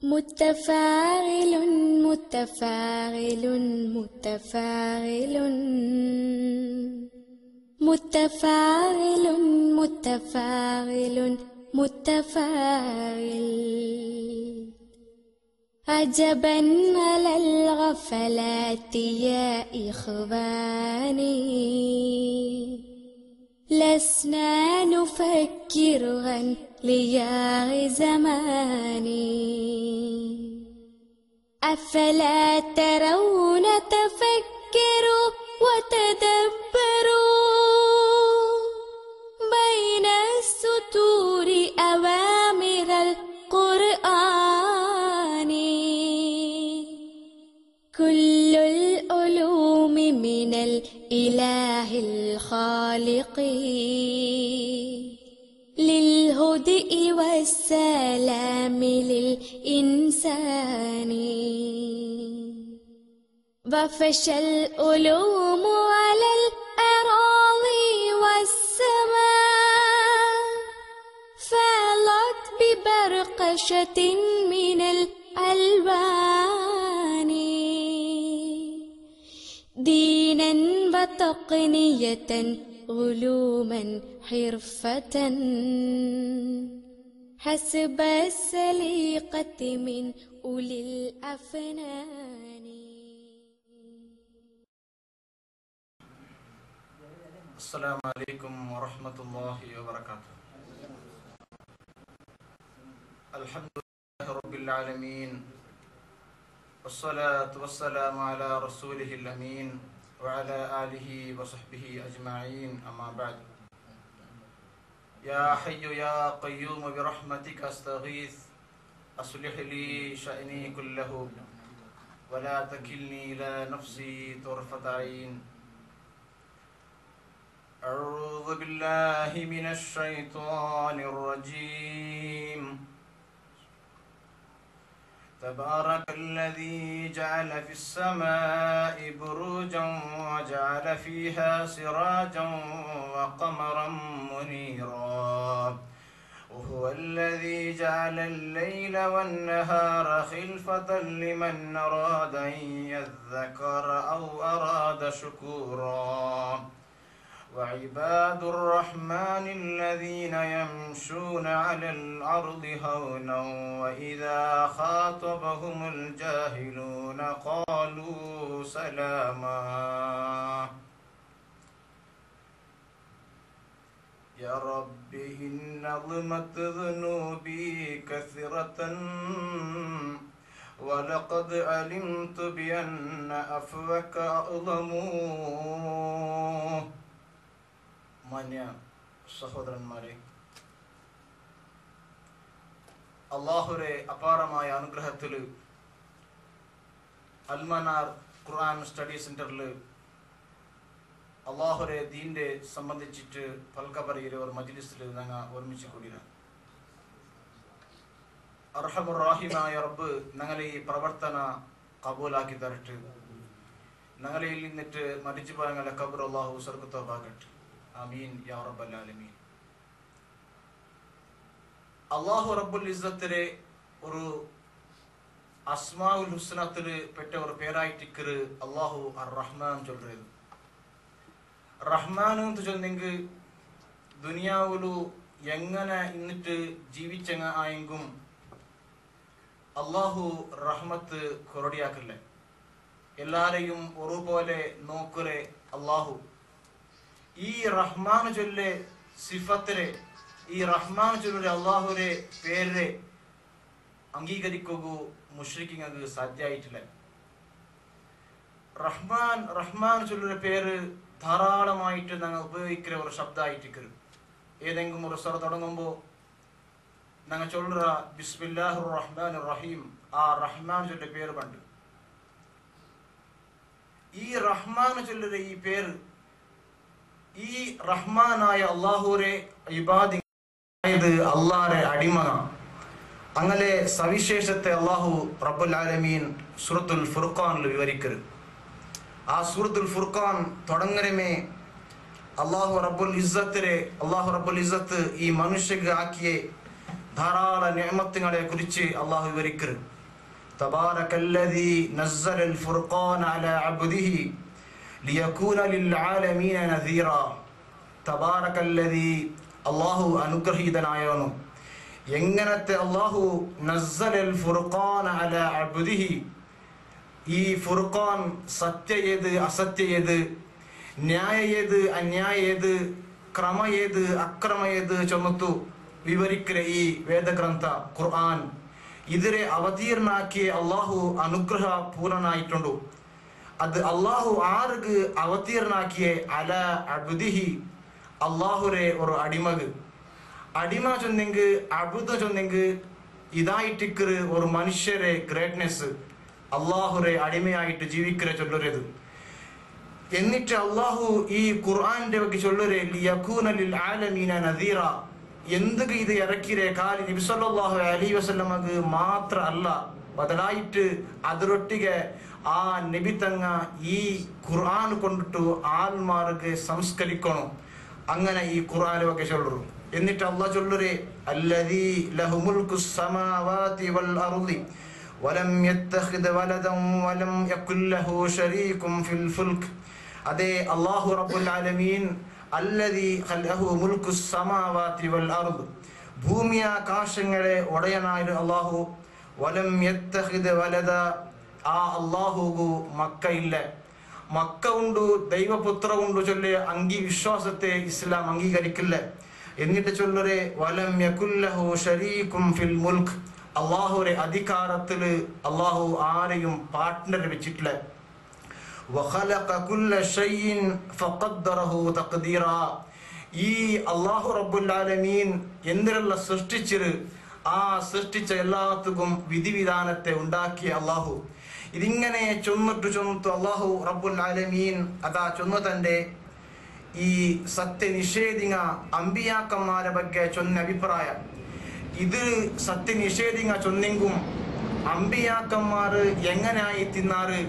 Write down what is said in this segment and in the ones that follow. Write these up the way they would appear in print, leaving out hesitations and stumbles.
متفاعل متفاعل متفاعل متفاعل متفاعل متفاعل عجبا على الغفلات يا إخواني لسنا نفكر عن لياغ زماني أفلا ترون تفكروا وتدبروا بين السطور أوامر القرآن كل العلوم من الإله الخالق للهدئ والسلام للإنسان وفشى العلوم على الأراضي والسماء فالت ببرقشة من الألوان دينا وتقنية علوما حرفة حسب السليقة من أولي الأفنان. السلام عليكم ورحمة الله وبركاته. الحمد لله رب العالمين والصلاة والسلام على رسوله الأمين وعلى آله وصحبه أجمعين أما بعد. يا حي يا قيوم برحمتك أستغيث أصلح لي شأني كله ولا تكلني إلى نفسي طرفة عين. أعوذ بالله من الشيطان الرجيم. تبارك الذي جعل في السماء بروجا وجعل فيها سراجا وقمرا منيرا وهو الذي جعل الليل والنهار خلفة لمن أراد أن يذكر أو أراد شكورا. وعباد الرحمن الذين يمشون على الأرض هونا وإذا خاطبهم الجاهلون قالوا سلاما. يا رب إن ظلمت ذنوبي كثرة ولقد علمت بأن عفوك أعظم. മാന്യ സഹോദരന്മാരെ, അള്ളാഹുരെ അപാരമായ അനുഗ്രഹത്തിൽ അൽമനാർ ഖുർആൻ സ്റ്റഡി സെന്ററിൽ അള്ളാഹുരെ ദീൻ്റെ സംബന്ധിച്ചിട്ട് പൽക്കപറിയിലെ ഒരു മജ്ലിസിൽ ഞങ്ങൾ ഒരുമിച്ച് കൂടിയാണ്. അർഹമുറാഹിമായ റബ്ബ് ഞങ്ങളെ ഈ പ്രവർത്തന കബൂലാക്കി തരട്ടെ. ഞങ്ങളിൽ നിന്നിട്ട് മരിച്ചു പോയ ഞങ്ങളെ ഖബർ അള്ളാഹു സ്വർഗ്ഗത്തോപ്പാക്കട്ടെ. ആമീൻ യാ റബ്ബൽ ആലമീൻ. അല്ലാഹു റബ്ബുൽ ഇസ്സത്തിലെ ഒരു അസ്മാഉൽ ഹുസ്നത്തില് പെട്ട ഒരു പേരായിട്ടിക്കറ് അല്ലാഹു അർ റഹ്മാൻ ചൊല്ലുന്നത്. റഹ്മാൻ എന്ന് ചൊന്നെങ്കിൽ ദുനിയാവിലു എങ്ങനെ ഇന്നിട്ട് ജീവിച്ചങ്ങ ആയെങ്കും അല്ലാഹു റഹ്മത്ത് കൊറടിയാക്കില്ല. എല്ലാരെയും ഒരുപോലെ നോക്കുറെ അല്ലാഹു. ഈ റഹ്മാൻ ചൊല്ലെ സിഫത്തിലെ ഈ റഹ്മാൻ ചൊല്ലെ അള്ളാഹുരെ പേരെ അംഗീകരിക്കുക മുശ്രിക്കിങ്ങൾക്ക് സാധ്യമായിട്ടില്ല. റഹ്മാൻ ചൊല്ലുന്ന പേര് ധാരാളമായിട്ട് ഞങ്ങൾ ഉപയോഗിക്കുന്ന ഒരു ശബ്ദമായിട്ട് ഏതെങ്കിലും ഒരു സ്വരം തുടങ്ങുമ്പോൾ ഞങ്ങൾ ചൊല്ലുക ബിസ്മില്ലാഹിർ റഹ്മാനിർ റഹീം. ആ റഹ്മാൻ ചൊല്ലെ പേര് കണ്ട് ഈ റഹ്മാൻ ചൊല്ലുന്ന ഈ പേര് ഈ റഹ്മാനായ അള്ളാഹുരെ ഇബാദി അള്ളാഹുരെ അടിമയാണ്. അങ്ങനെ സവിശേഷത്തെ അള്ളാഹു റബ്ബുൽ ആലമീൻ സൂറത്തുൽ ഫുർഖാനിൽ വിവരിക്കരുത്. ആ സൂറത്തുൽ ഫുർഖാൻ തുടങ്ങരമേ അള്ളാഹു റബ്ബുൽ ഇസ്സത്ത് ഈ മനുഷ്യക്ക് ആക്കിയ ധാരാളം നിഅമത്തുകളെ കുറിച്ച് അല്ലാഹു വിവരിക്കുന്നു. തബാറകല്ലദീ നസ്സലൽ ഫുർഖാന അലാ അബ്ദിഹി ലിയകൂന ലിൽആലമീന നദീറാ. തബാറകല്ലദീ അല്ലാഹു അനുഗ്രഹീതനായവനു. എങ്ങനത്തെ അല്ലാഹു നസ്സലൽ ഫുർഖാന അലാ അബ്ദിഹി, ഈ ഫുർഖാൻ സത്യ ഏത് അസത്യ ഏത്, ന്യായ ഏത് അന്യായ ഏത്, ക്രമ ഏത് അക്രമ ഏത് ചൊന്നത്തു വിവരിക്കുന്ന ഈ വേദഗ്രന്ഥ ഖുർആൻ ഇതിരെ അവതീർണാക്കിയ അള്ളാഹു അനുഗ്രഹ പൂർണ്ണനായിട്ടുണ്ടു. അത് അള്ളാഹു ആർക്ക് അവതീർണാക്കിയ അല അബ്ദിഹി, അള്ളാഹുരെ ഒരു അടിമക്. അടിമ ചൊന്നെങ്ക് അബുദ് ചൊന്നെങ്ക് ഇതായിട്ടിക്കറ് ഒരു മനുഷ്യരെ ഗ്രേറ്റ്നെസ്, അള്ളാഹുരെ അടിമയായിട്ട് ജീവിക്കുന്ന ചൊല്ലരുത്. എന്നിട്ട് അള്ളാഹു ഈ ഖുർആന്റെ വകി ചൊല്ലരെ ലിയകൂന ലിൽ ആലമീന നദീറ. എന്തൊക്കെ ഇത് ഇറക്കിരെ കാലി നബി സല്ലല്ലാഹു അലൈഹി വസല്ലമക്ക് മാത്ര അല്ല, ബദലായിട്ട് അതിരൊട്ടിಗೆ ആ നബി തങ്ങ ഈ ഖുർആൻ കൊണ്ടിട്ടു ആൽമാർക്ക് സംസ്കരിക്കണം. അങ്ങനെ ഈ ഖുർആൻ വകി ചൊല്ലു. എന്നിട്ട് അള്ളാഹ് ചൊല്ലരെ അല്ലദീ ലഹു മുൽകുസ് സമാവാതി വൽ അർളി വലം യത്തഖിദ് വലദൻ വലം യകുൽ ലഹു ശരീകുൻ ഫിൽ ഫുൽക്. അതേ അല്ലാഹു റബ്ബുൽ ആലമീൻ അല്ലദീ ലഹു മുൽകുസ് സമാവാതി വൽ അർള്, ഭൂമിയാകാശങ്ങളെ ഉടയനായ അല്ലാഹു. വലം യത്തഖിദ് വലദ, ആ അല്ലാഹുകു മക്കയില്ല. മക്ക ഉണ്ട്, ദൈവപുത്ര ഉണ്ട് ചൊല്ലെ വിശ്വാസത്തെ ഇസ്ലാം അംഗീകരിക്കില്ല. എന്നിട്ട് ചൊല്ലരെ വലം യകുൽ ലഹു ശരീകുൻ ഫിൽ മുൽക്, അല്ലാഹുവിന്റെ അധികാരത്തിൽ അല്ലാഹു ആരെയും പാർട്ട്ണർ വെച്ചിട്ടില്ല. വഖലഖ കുല്ല ഷൈഇൻ ഫഖദ്ദറഹു തഖ്ദീറാ. ഈ അല്ലാഹു റബ്ബുൽ ആലമീൻ എന്തെല്ലാം സൃഷ്ടിച്ചിര്, ആ സൃഷ്ടിച്ച എല്ലാത്തുക്കും വിധിവിധാനത്തെ ഉണ്ടാക്കിയ അല്ലാഹു. ഇതിങ്ങനെ ചൊന്നിട്ടു അല്ലാഹു റബ്ബുൽ ആലമീൻ അതാ ചൊന്നു തന്റെ ഈ സത്യനിഷേധിക അമ്പിയാക്കന്മാരെ ಬಗ್ಗೆ ചൊന്ന അഭിപ്രായം. ഇത് സത്യനിഷേധിക ചൊന്നെങ്കും അമ്പിയാക്കന്മാര് എങ്ങനെയായി തിന്നാറ്,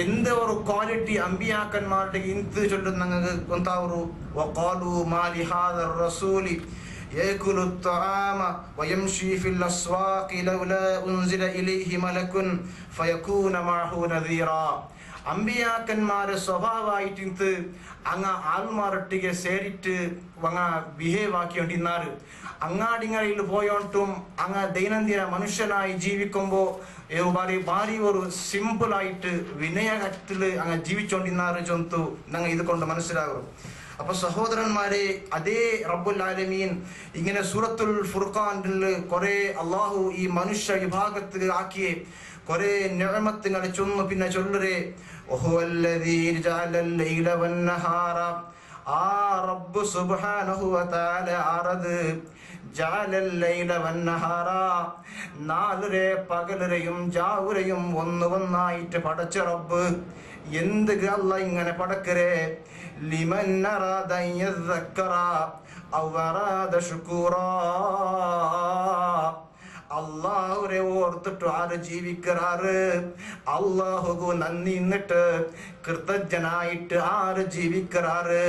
എന്ത് ഒരു ക്വാളിറ്റി അമ്പിയാക്കന്മാരുടെ ഇന്ത് ചൊല്ലുന്നത് കൊണ്ടാവു. വഖാലു മാ ലിഹാദർ റസൂലി യഅകുലു അത്അമ വയംശി ഫിൽ അസ്വാഖി ലൗലാ ഉൻസില ഇലൈഹി മലകുൻ ഫയകൂന മഅഹു നദീറാ. അമ്പിയാക്കന്മാരെ സ്വഭാവമായിട്ട് അങ്ങ് ആൽമാരൊട്ടിಗೆ ಸೇರಿಟ್ಟು അങ്ങ ബിഹേവ് ആക്കിക്കൊണ്ടിരുന്നാറ്. അങ്ങാടിങ്ങളിൽ പോയോണ്ടും അങ്ങ് ദൈനംദിന മനുഷ്യനായി ജീവിക്കുമ്പോ ഭാരി ഒരു സിമ്പിൾ ആയിട്ട് വിനയത്തില് അങ്ങ് ജീവിച്ചോണ്ടിരുന്നാറ് ചൊന്തു ഞങ്ങൾ ഇത് കൊണ്ട് മനസ്സിലാകും. അപ്പൊ സഹോദരന്മാരെ, അതേ റബ്ബുൽ ആലമീൻ ഇങ്ങനെ സൂറത്തുൽ ഫുർഖാനിൽ കുറെ അള്ളാഹു ഈ മനുഷ്യ വിഭാഗത്തിൽ ആക്കിയ കുറെ നിഅമത്തുകളെ ചൊന്നു. പിന്നെ ചൊല്ലരെ വഹുവല്ലദീ ജഅലൽ ലൈല വന്നഹാറ, ആ റബ്ബ് സുബ്ഹാനഹു വ തആല ആറത് ജഅലൽ ലൈല വന്നഹാറ, നാലരെ പകലരെയും ജാവുരെയും ഒന്നായിട്ട് പടച്ച റബ്ബ്. എന്ത് അല്ലാഹ് ഇങ്ങനെ പടക്കരെ ലിമൻ അറാദ യذكر ഔ അറാദ ശുക്കൂറാ. അള്ളാഹുരെ ഓർത്തിട്ട് ആര് ജീവിക്കാറ്, അള്ളാഹുകു നന്ദി എന്നിട്ട് കൃതജ്ഞനായിട്ട് ആര് ജീവിക്കാറ്,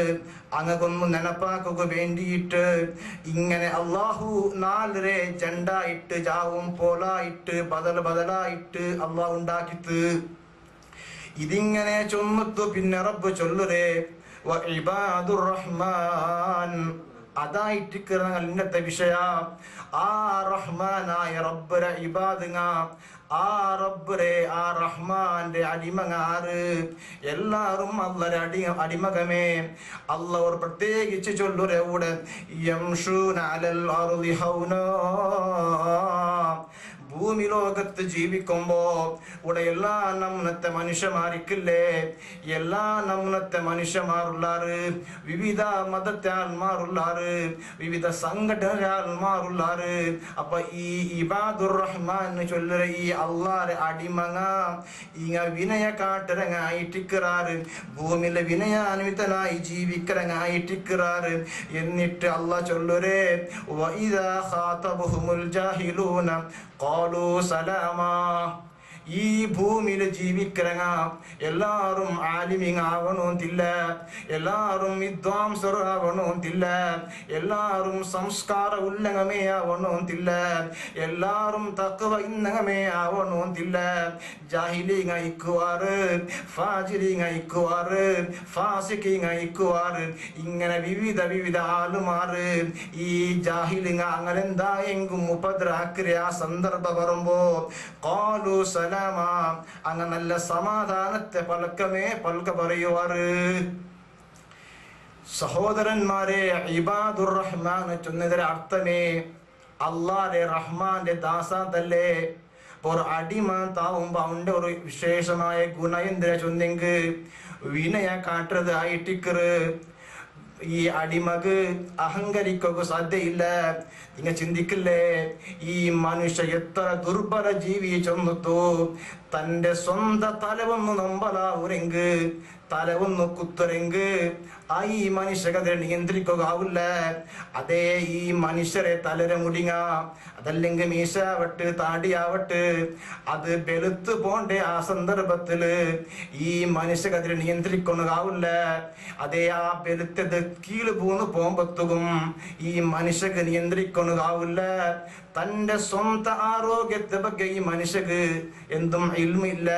അങ്ങൊന്ന് നെനപ്പാക്കുക വേണ്ടിയിട്ട് ഇങ്ങനെ അള്ളാഹു നാലരെ ജണ്ടായിട്ട് ജാവും പോലായിട്ട് ബദലായിട്ട് അള്ളാഹു ഉണ്ടാക്കിത്ത്. ഇതിങ്ങനെ ചൊന്നിത്തു. പിന്നെ റബ്ബ് ചൊല്ലുരേ വഇബാദുർ റഹ്മാൻ, അതായിട്ട് ഇന്നത്തെ വിഷയ. ആ റഹ്മാനായ റബ്ബരെ ഇബാദുങ്ങ, ആ റബ്ബരെ ആ റഹ്മാന്റെ അടിമങ്ങാറ് എല്ലാരും അള്ളരെ അടിമകമേ. അല്ല ഒരു പ്രത്യേകിച്ച് ചൊല്ലുരെ കൂടെ യംശൂന അലൽ അർളി ഹൗനാ, ഭൂമി ലോകത്ത് ജീവിക്കുമ്പോ ഇവിടെ എല്ലാ നമ്മത്തെ മനുഷ്യമാരിക്കില്ലേ, എല്ലാ നമ്മത്തെ മനുഷ്യന്മാരുള്ളാറ്, വിവിധ മതത്തെ ആൾമാരുള്ളാറ്, വിവിധ സംഘടന ആൾമാരുള്ളാറ്. അപ്പൊ ഈ ഇബാദുർ റഹ്മാൻ ചൊല്ലുற ഈ അള്ളാരെ അടിമങ്ങ ഇങ്ങ വിനയ കാട്ടരങ്ങായിട്ടിക്കറാറ്, ഭൂമിയിലെ വിനയാന്വിതനായി ജീവിക്കരങ്ങായിട്ടിക്കറാറ്. എന്നിട്ട് അള്ളാഹ് ചൊല്ലുരേ വഇദാ ഖാതബഹുമുൽ ജാഹിലൂന ഖാലൂ സലാമാ. ഈ ഭൂമിയിൽ ജീവിക്കണ എല്ലാരും ആലിമിങ് ആവണമെന്നില്ല, എല്ലാരും വിദ്വാംസർ ആവണമെന്നില്ല, എല്ലാരും സംസ്കാര ഉല്ലംഘമേ ആവണമെന്നില്ല, എല്ലാരും തഖ്വ ഇന്നങ്ങമേ ആവണമെന്നില്ല. ജാഹിലിങ് അയക്കുവാറ്, ഫാജിലിങ് അയക്കുവാറ്, ഫാസിഖിങ് അയക്കുവാറ്, ഇങ്ങനെ വിവിധ ആളുമാറ് ഈ ജാഹിലിങ് അങ്ങനെ എന്തായെങ്കും ഉപദ്രാക്രിയ സന്ദർഭം വരുമ്പോ ഖാലു സലാമ, അങ്ങനെ നല്ല സമാധാനത്തെ പൽക്ക പറയുവാറ്. സഹോദരന്മാരെ, ഇബാദുർ റഹ്മാൻ ചൊന്നതിന്റെ അർത്ഥമേ അള്ളാഹുടെ റഹ്മാന്റെ ദാസാന്തല്ലേ. ഒരു അടിമ താവുമ്പോ അവന്റെ ഒരു വിശേഷമായ ഗുണം എന്തിനാ ചൊന്നെങ്ക് വിനയ കാട്ടത് ആയിട്ടിക്കറ്. ഈ അടിമക്ക് അഹങ്കരിക്കുക സാധ്യയില്ല. നിങ്ങൾ ചിന്തിക്കില്ലേ, ഈ മനുഷ്യ എത്ര ദുർബല ജീവി ചെന്നുത്തു. തന്റെ സ്വന്തം തലവൊന്നു നമ്പലാവുരെങ്ക്, തലവൊന്നു കുത്തുരെങ്ക് ആ ഈ മനുഷ്യകഥ നിയന്ത്രിക്കുക ആവില്ല. അതേ ഈ മനുഷ്യരെ തലര മുടിങ്ങ, അതല്ലെങ്കിൽ മീശാവട്ട് താടിയാവട്ട്, അത് വെളുത്ത് പോണ്ടേ ആ സന്ദർഭത്തില് ഈ മനുഷ്യകഥ നിയന്ത്രിക്കൊണ്ടാവില്ല. അതേ ആ വെളുത്തത് കീഴ് പോന്ന് പോകുമ്പത്തും ഈ മനുഷ്യക്ക് നിയന്ത്രിക്കൊണ്ടാവില്ല. തന്റെ സ്വന്തം ആരോഗ്യത്തെ ಬಗ್ಗೆ ഈ മനുഷ്യക്ക് എന്തും ഇൽമില്ല.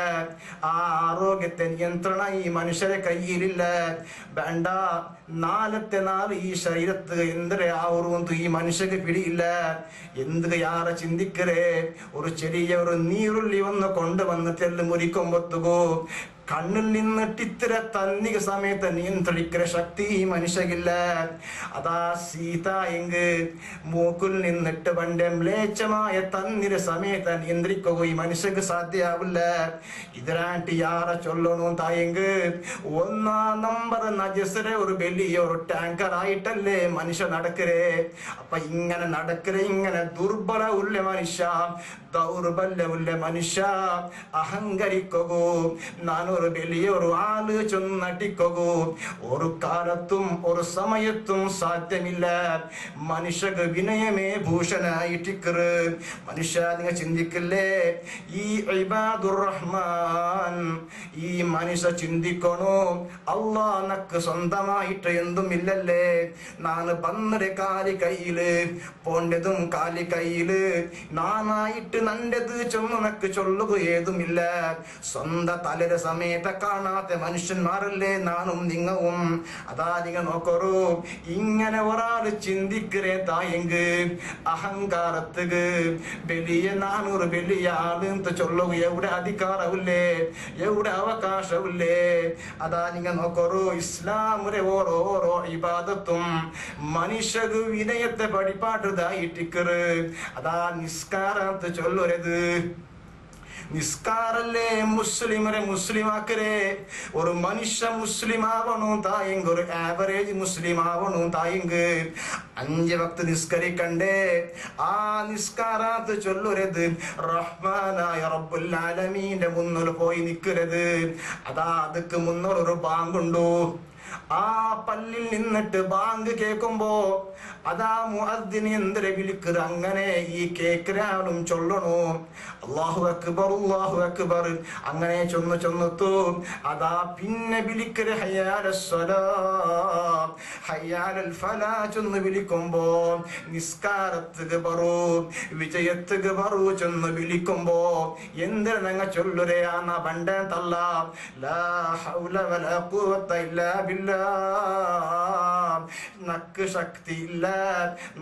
ആ ആരോഗ്യത്തെ നിയന്ത്രണ ഈ മനുഷ്യരെ കയ്യിലില്ല. വേണ്ട, നാലത്തെ നാല് ഈ ശരീരത്ത് എന്തൊരു ആവുറും ഈ മനുഷ്യക്ക് പിടിയില്ല. എന്ത് യാറെ ചിന്തിക്കരേ, ഒരു ചെറിയ ഒരു നീരുള്ളി വന്ന് കൊണ്ടുവന്നിട്ട് മുരിക്കൊമ്പത്തുകോ കണ്ണിൽ നിന്നിട്ട് ഇത്ര തന്നിക സമയത്ത് നിയന്ത്രിക്കുന്ന ശക്തി ഈ മനുഷ്യകില്ല. അതാ സീത എങ്ക് മൂക്കിൽ നിന്നിട്ട് പണ്ട് മ്ലേച്ഛമായ തന്നിര സമയത്ത് നിയന്ത്രിക്കുക ഈ മനുഷ്യക്ക് സാധ്യമാവില്ല. ഇതിനായിട്ട് യാറെ ചൊല്ലണു തായെങ്ക് ഒന്നാം നമ്പർ നജസരെ ഒരു വലിയ ഒരു ടാങ്കർ ആയിട്ടല്ലേ മനുഷ്യ നടക്കരേ. അപ്പൊ ഇങ്ങനെ നടക്കരേ, ഇങ്ങനെ ദുർബല ഉള്ള മനുഷ്യ, ദൗർബല്യമുള്ള മനുഷ്യ അഹങ്കരിക്കൂ. നാനൊരു വലിയൊരു ആള് ചൊന്നടിക്കൂ. ഒരു കാലത്തും ഒരു സമയത്തും സാധ്യമില്ല. മനുഷ്യക്ക് വിനയമേ ഭൂഷണായിട്ടിക്കറ്. മനുഷ്യ നിങ്ങൾ ചിന്തിക്കില്ലേ, ഈ ഇബാദുർ റഹ്മാൻ ഈ മനുഷ്യ ചിന്തിക്കണോ, അള്ളാഹ് നക്ക് സ്വന്തമായിട്ട് എന്തും ഇല്ലല്ലേ. നാന് പന്നരെ കാലി കയ്യില് പോണ്ടതും കാലി കയ്യില്, നാനായിട്ട് നന്റത് ചൊന്നു നക്ക് ചൊല്ലുക ഏതുമില്ല. സ്വന്തം തലര സമയത്ത് കാണാത്ത മനുഷ്യന്മാരല്ലേ നാനും നിങ്ങവും. അതാ നിങ്ങൾ നോക്കറൂ, ഇങ്ങനെ ഒരാള് ചിന്തിക്കറേ തായെങ്ക് അഹങ്കാരത്തുക്ക് വലിയ 400 വലിയ ആള് ചൊല്ലുക എവിടെ അധികാരമില്ലേ, എവിടെ അവകാശമില്ലേ. അതാ നിങ്ങൾ നോക്കറൂ, ഇസ്ലാമിലെ ഓരോ ഇബാദത്തും മനുഷ്യക്ക് വിനയത്തെ പഠിപ്പാട്ടതായിട്ടിക്കറ്. അതാ നിസ്കാരത്ത് ചൊല്ലരുത്. നിസ്കാരല്ലേ മുസ്ലിമരെ മുസ്ലിമാക്കരേ. ഒരു മനുഷ്യ മുസ്ലിം ആവണു തായെങ്ക്, ഒരു ആവറേജ് മുസ്ലിം ആവണു തായെങ്ക് 5 വക്ത് നിസ്കരിക്കണ്ടേ. ആ നിസ്കാരത്ത് ചൊല്ലരുത്. റഹ്മാനായ റബ്ബുൽ ആലമീന്റെ മുന്നിൽ പോയി നിൽക്കരുത്. അതാ അതുക്ക് മുന്നിലൊരു ബാങ്കുണ്ടോ, ആ പള്ളിയിൽ നിന്നിട്ട് ബാങ്ക് കേൾക്കുമ്പോ അതാ മുഅദ്ദിന് എന്തിനെ വിളിക്കുക, അങ്ങനെ ഈ കേൾക്കാനും ചൊല്ലണോ അല്ലാഹു അക്ബർ അല്ലാഹു അക്ബർ അങ്ങനെ ചൊന്നെത്തു. അതാ പിന്നെ വിളിക്കര് ഹയ്യാലസ്സലാ ഹയ്യാലൽ ഫലാ ചൊന്ന് വിളിക്കുമ്പോ നിസ്കാരത്തുക്ക് ബറു വിജയത്തുക്ക് ബറു ചൊന്ന് വിളിക്കുമ്പോ എന്തിനാ ഞങ്ങൾ ചൊല്ലുരേ ആന്ന ബണ്ടേ തല്ല ലാ ഹൗല വലാ ഖുവത ഇല്ലാ ബില്ലാ. നക്ക് ശക്തിയില്ല.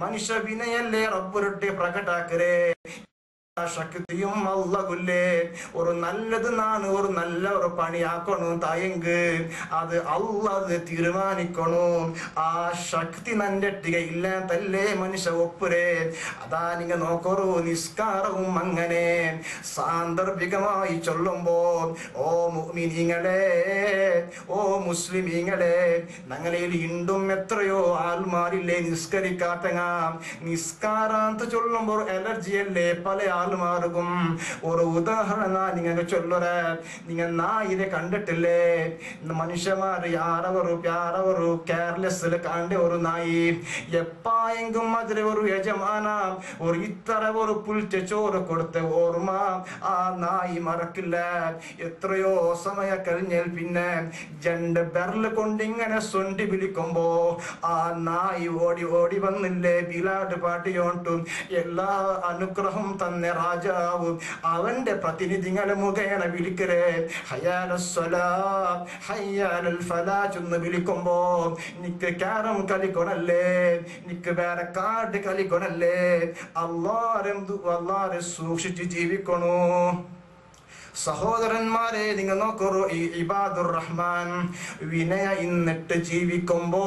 മനുഷ്യ വിനയല്ലേ റബ്ബുരുട്ടി പ്രകടാക്കരേ. ശക്തിയും അല്ലാഹുല്ലേ. ഒരു നല്ലത് നാണ് ഒരു നല്ല ഒരു പണിയാക്കണു തായെങ്ക് അത് അല്ലാഹ് തീരുമാനിക്കണു. ആ ശക്തി നന്റെ ഇല്ലാത്തല്ലേ മനുഷ്യ ഒപ്പുരേ. അതാ നിങ്ങൾ നോക്കറൂ, നിസ്കാരവും അങ്ങനെ സാന്ദർഭികമായി ചൊല്ലുമ്പോ ഓ മുഅ്മിനീങ്ങളെ, ഓ മുസ്ലിമീങ്ങളെ, ഞങ്ങളിൽ ഇണ്ടും എത്രയോ ആൾമാരില്ലേ നിസ്കരിക്കാത്തങ്ങ. നിസ്കാരാന്ത് ചൊല്ലുമ്പോൾ അലർജിയല്ലേ പല ആൾമാർക്കും ഒരു ഉദാഹരണം നിങ്ങൾക്ക് ചൊല്ലുറ. നിങ്ങൾ നായിനെ കണ്ടിട്ടില്ലേ? മനുഷ്യന്മാർ യാറവරු പ്യാറവරු കെയർലെസ്സിൽ കണ്ട ഒരു നായി എപ്പായെങ്കും അതിൽ ഒരു യജമാന ഒരു ഇത്ര ഒരു പുൽച്ച ചോറ് കൊടുത്ത ഓർമ്മ ആ നായി മറക്കില്ല. എത്രയോ സമയം കഴിഞ്ഞാൽ പിന്നെ രണ്ട് ബെർല് കൊണ്ട് ഇങ്ങനെ സൊണ്ടി വിളിക്കുമ്പോ ആ നായി ഓടി ഓടി വന്നില്ലേ ബിലാട് പാട്ടിയോണ്ടും എല്ലാ അനുഗ്രഹം തന്നെ രാജാവും അവന്റെ പ്രതിനിധികളെ മുഖേന വിളിക്കരേ ഹയ്യാലൽ ഫലാ ചെന്ന് വിളിക്കുമ്പോ നിക്ക് ക്യാരം കളിക്കൊണല്ലേ, നിക്ക് വേറെ കാർഡ് കളിക്കൊണല്ലേ. അല്ലാരെ സൂക്ഷിച്ച് ജീവിക്കണു. സഹോദരന്മാരെ, നിങ്ങൾ നോക്കൂ, ഈ ഇബാദുർ റഹ്മാൻ വിനയ ഇന്നിട്ട് ജീവിക്കുമ്പോ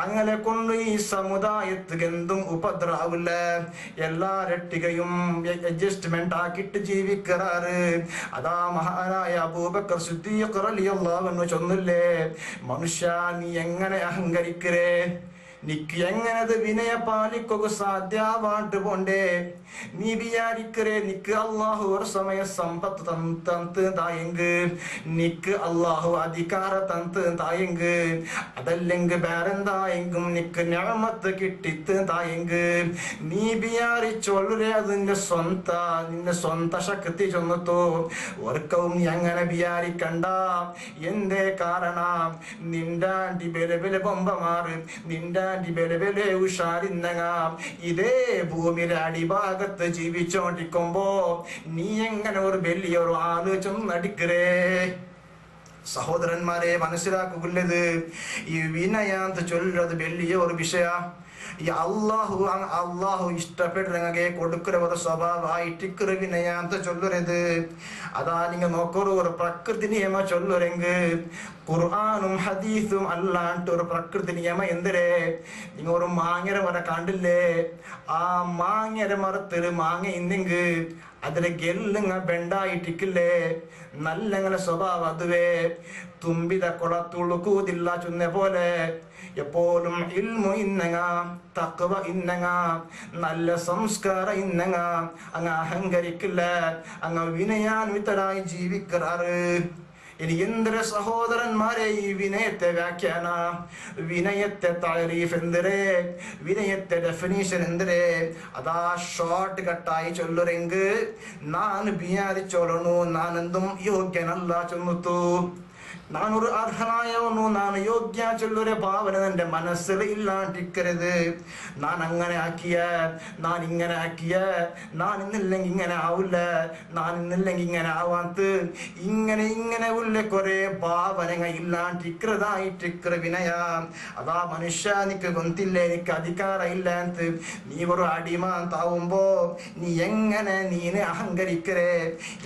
അങ്ങനെ കൊണ്ട് ഈ സമുദായത്തിന് എന്തും ഉപദ്രവില്ല. എല്ലാരട്ടികയും അഡ്ജസ്റ്റ്മെന്റ് ആക്കിയിട്ട് ജീവിക്കാറ്. അതാ മഹാനായ അബൂബക്കർ സിദ്ദീഖ് റളിയല്ലാഹു അൻഹു ചൊന്നില്ലേ, മനുഷ്യ നീ എങ്ങനെ അഹങ്കരിക്കരേ, നിക്ക് എങ്ങനത് വിനയ പാലിക്കുക സാധ്യവാണ്ട് പോണ്ടേ. നീ വിചാരിക്കരേ നിക്ക് അള്ളാഹു ഒരു സമയ സമ്പത്ത് തന്ത് തായെങ്ക്, നിക്ക് അള്ളാഹു അധികാര തന്ത് തായെങ്ക്, അതല്ലെങ്കിൽ വേറെന്തായെങ്കും നിക്ക് നിഅമത്ത് കിട്ടിത്ത് തായെങ്ക് നീ വിചാരിച്ചോളേ അത് നിന്റെ സ്വന്ത ശക്തി ചൊന്നത്തോ. ഒർക്കവും നീ അങ്ങനെ വിചാരിക്കണ്ട. എന്തേ കാരണം? നിന്റെ ആണ്ടി ബെലെ ബൊമ്പമാറ്, നിന്റെ ബെലെ ഉഷാരിന്നങ്ങ ഇതേ ഭൂമിയുടെ അടിഭാഗത്ത് ജീവിച്ചോണ്ടിരിക്കുമ്പോ നീ എങ്ങനെ ഒരു വലിയൊരു ആലോചന നടിക്കരേ. സഹോദരന്മാരെ, മനസ്സിലാക്കുള്ളത് ഈ വിനയാന്ത് ചൊല്ലുന്നത് വലിയ ഒരു വിഷയ. ഈ അള്ളാഹു ഇഷ്ടപ്പെടുന്നങ്ങെ കൊടുക്കുന്ന ഒരു സ്വഭാവമായിട്ട് വിനയാന്ത് ചൊല്ലരുത്. അതാ നിങ്ങൾ നോക്കൊരു ഒരു പ്രകൃതി നിയമ ചൊല്ലുരെങ്ക് ഖുർആനും ഹദീസും അല്ലാണ്ട് ഒരു പ്രകൃതി നിയമം എന്തരേ? നിങ്ങൾ ഒരു മാങ്ങര മരം കണ്ടില്ലേ? ആ മാങ്ങര മരത്തില് മാങ്ങ ഇന്നെങ്ക് അതിലെ ഗെല്ലിങ്ങ ബെണ്ടായിട്ടിക്കില്ലേ? നല്ലങ്ങനെ സ്വഭാവം അതുവേ. തുമ്പിത കുളത്തുള്ളു കൂതില്ല ചുന്ന പോലെ എപ്പോഴും ഇൽമു ഇന്നങ്ങ, തഖ്വ ഇന്നങ്ങ, നല്ല സംസ്കാരം ഇന്നങ്ങ അങ്ങ് അഹങ്കരിക്കില്ല, അങ്ങ് വിനയാൻവിതരായി ജീവിക്കാറ്. ഇനി എന്തൊരു സഹോദരന്മാരെ ഈ വിനയത്തെ വ്യാഖ്യാന, വിനയത്തെ താരീഫ് എന്തരേ, വിനയത്തെ ഡെഫിനീഷൻ എന്തരേ? അതാ ഷോർട്ട് കട്ടായി ചൊല്ലുരെങ്ക് നാൻ വിചാരിച്ചോളണു നാനെന്തും യോഗ്യനല്ല ചൊന്നുത്തു, നാനൊരു അർഹനായവനു, നാൻ യോഗ്യ ചൊല്ലൊരു ഭാവന എന്റെ മനസ്സിൽ ഇല്ലാണ്ടിരിക്കരുത്. നാൻ അങ്ങനെ ആക്കിയ, നാൻ ഇങ്ങനെ ആക്കിയ, നാൻ ഇന്നില്ലെങ്കിൽ ഇങ്ങനെ ആവില്ല, നാൻ ഇന്നില്ലെങ്കിൽ ഇങ്ങനെ ആവാത്ത ഇങ്ങനെ ഉള്ള കുറെ ഭാവനങ്ങൾ ഇല്ലാണ്ടിരിക്കുന്നതായിട്ടിരിക്കുന്ന വിനയ. അതാ മനുഷ്യ നിക്ക് ഗൊന്തില്ലേ, നിക്ക് അധികാരം ഇല്ലാത്ത നീ ഒരു അടിമാന്താവുമ്പോ നീ എങ്ങനെ നീനെ അഹങ്കരിക്കരേ?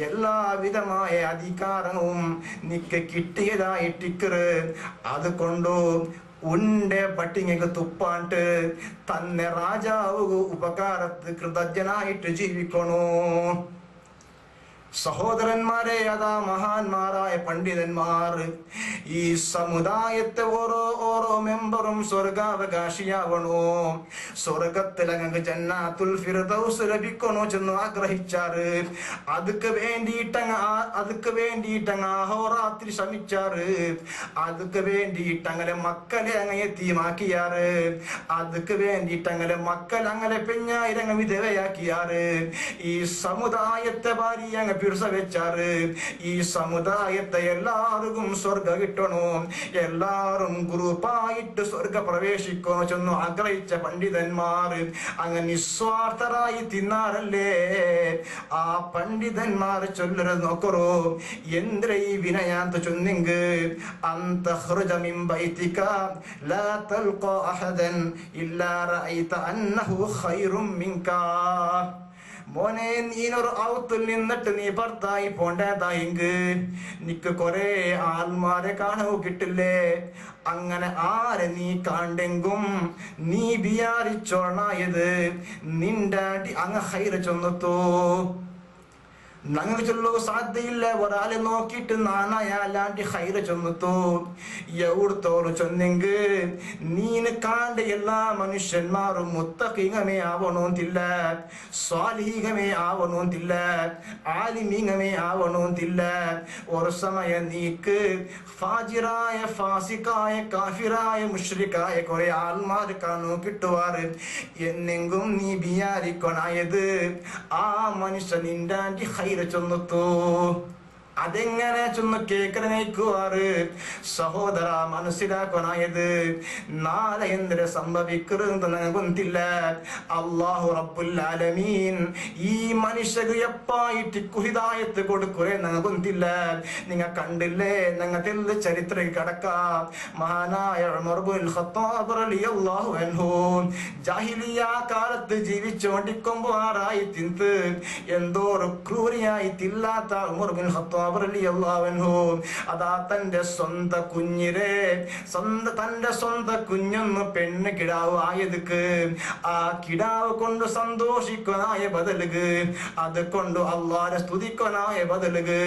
എല്ലാവിധമായ അധികാരവും നിക്ക് കിട്ടിയ അത് കൊണ്ടു ഉണ്ടെ പട്ടിങ്ങക്ക് തുപ്പാണ്ട് തന്നെ രാജാവ് ഉപകാരത്ത് കൃതജ്ഞനായിട്ട് ജീവിക്കണു. സഹോദരന്മാരെ, അതാ മഹാന്മാരായ പണ്ഡിതന്മാർ ഈ സമുദായത്തെ ഓരോ മെമ്പറും സ്വർഗാവകാശിയാവണോ, സ്വർഗത്തിലങ്ങ് ജന്നാത്തുൽ ഫിർദൗസ് ലഭിക്കണോ ചെന്ന് ആഗ്രഹിച്ചാറ്. അതുക്ക് വേണ്ടിയിട്ടങ്ങ് അഹോരാത്രി ശ്രമിച്ചാറ്. അതുക്ക് വേണ്ടിയിട്ടങ്ങനെ മക്കളെ അങ്ങ് എത്തിമാക്കിയാറ്. അതുക്ക് വേണ്ടിയിട്ടങ്ങനെ മക്കൾ അങ്ങനെ പെഞ്ഞായിരങ്ങ് വിധവയാക്കിയാറ്. ഈ സമുദായത്തെ ഭാര്യ അങ്ങ് പിർസ വെച്ചാറ്. ഈ സമുദായത്തെ എല്ലാവർക്കും സ്വർഗ കിട്ടണോ, എല്ലാരും ഗ്രൂപ്പായിട്ട് സ്വർഗ പ്രവേശിക്കണോ ചെന്നു ആഗ്രഹിച്ച പണ്ഡിതന്മാർ അങ്ങനെ നിസ്വാർത്ഥരായി തിന്നാറല്ലേ. ആ പണ്ഡിതന്മാർ ചൊല്ലരുത് നോക്കറോ എന്ത്ര ഈ വിനയാന്ത് ചൊന്നെങ്ക് അന്തഖ്റുജ മിൻ ബൈതിക ലാ തൽഖാ അഹദൻ ഇല്ലാ റഅയ്ത അന്നഹു ഖൈറും മിൻക. മോനെ, നീനൊരു ഔത്തിൽ നിന്നിട്ട് നീ ഭർത്തായി പോണ്ടതായെങ്ക് നിക്ക് കൊറേ ആൾമാരെ കാണാവൂ കിട്ടില്ലേ? അങ്ങനെ ആരെ നീ കണ്ടെങ്കും നീ വിചാരിച്ചോണായത് നിന്റെ അങ്ങ് ഹൈറ് ചൊന്നത്തോ. ഞങ്ങൾക്ക് ചൊല്ലു സാധ്യയില്ല ഒരാളെ നോക്കിയിട്ട് നാനായാലാണ്ടി ഹൈറ ചൊന്നത്തോ എവിടുത്തോറ് ചൊന്നെങ്ക് നീന് കാണ്ട എല്ലാ മനുഷ്യന്മാരും മുത്തഖീങ്ങമേ ആവണമെന്നില്ല, സ്വാലിഹീങ്ങമേ ആവണമെന്നില്ല, ആലിമീങ്ങമേ ആവണമെന്നില്ല. ഒരു സമയം നീക്ക് ഫാജിറായ ഫാസിക്കായ കാഫിറായ മുഷ്രിക്കായ കുറെ ആൾമാർ കാണു കിട്ടുവാറ് എന്നെങ്കും നീ ബിയാരിക്കൊണായത് ആ മനുഷ്യനിൻ്റെ ചൊന്നത്തോ. അതെങ്ങനെ ചൊന്ന് കേക്കണേക്കുവാറ് സഹോദര മനസ്സിലാക്കണായത് നാളെ എന്തിന് സംഭവിക്കുന്നത് നൽകുന്നില്ല. അല്ലാഹു റബ്ബുൽ ആലമീൻ ഈ മനുഷ്യക്ക് എപ്പായിട്ട് ഹിദായത്ത് കൊടുക്കുറേ നൽകുന്നില്ല. നിങ്ങൾ കണ്ടില്ലേ, നിങ്ങൾ തെല്ല് ചരിത്രം കടക്കാം. മഹാനായ ഉമർ ഇബ്നുൽ ഖത്താബ് റളിയല്ലാഹു അൻഹു ജാഹിലിയ കാലത്ത് ജീവിച്ചുകൊണ്ടിരിക്കുമ്പോ ആരായി തിന്ത് എന്തോ ഒരു ക്രൂരിയായി തില്ലാത്ത ഉമർ ഇബ്നുൽ ഖത്താബ് അതാ തന്റെ സ്വന്തം കുഞ്ഞിരെ തന്റെ സ്വന്തം കുഞ്ഞൊന്ന് പെണ്ണ് കിടാവ് ആയതുക്ക് ആ കിടാവ് കൊണ്ട് സന്തോഷിക്കാനായ ബദലുക്ക് അത് കൊണ്ട് അള്ളാഹുവിനെ സ്തുതിക്കാനായ ബദലുക്ക്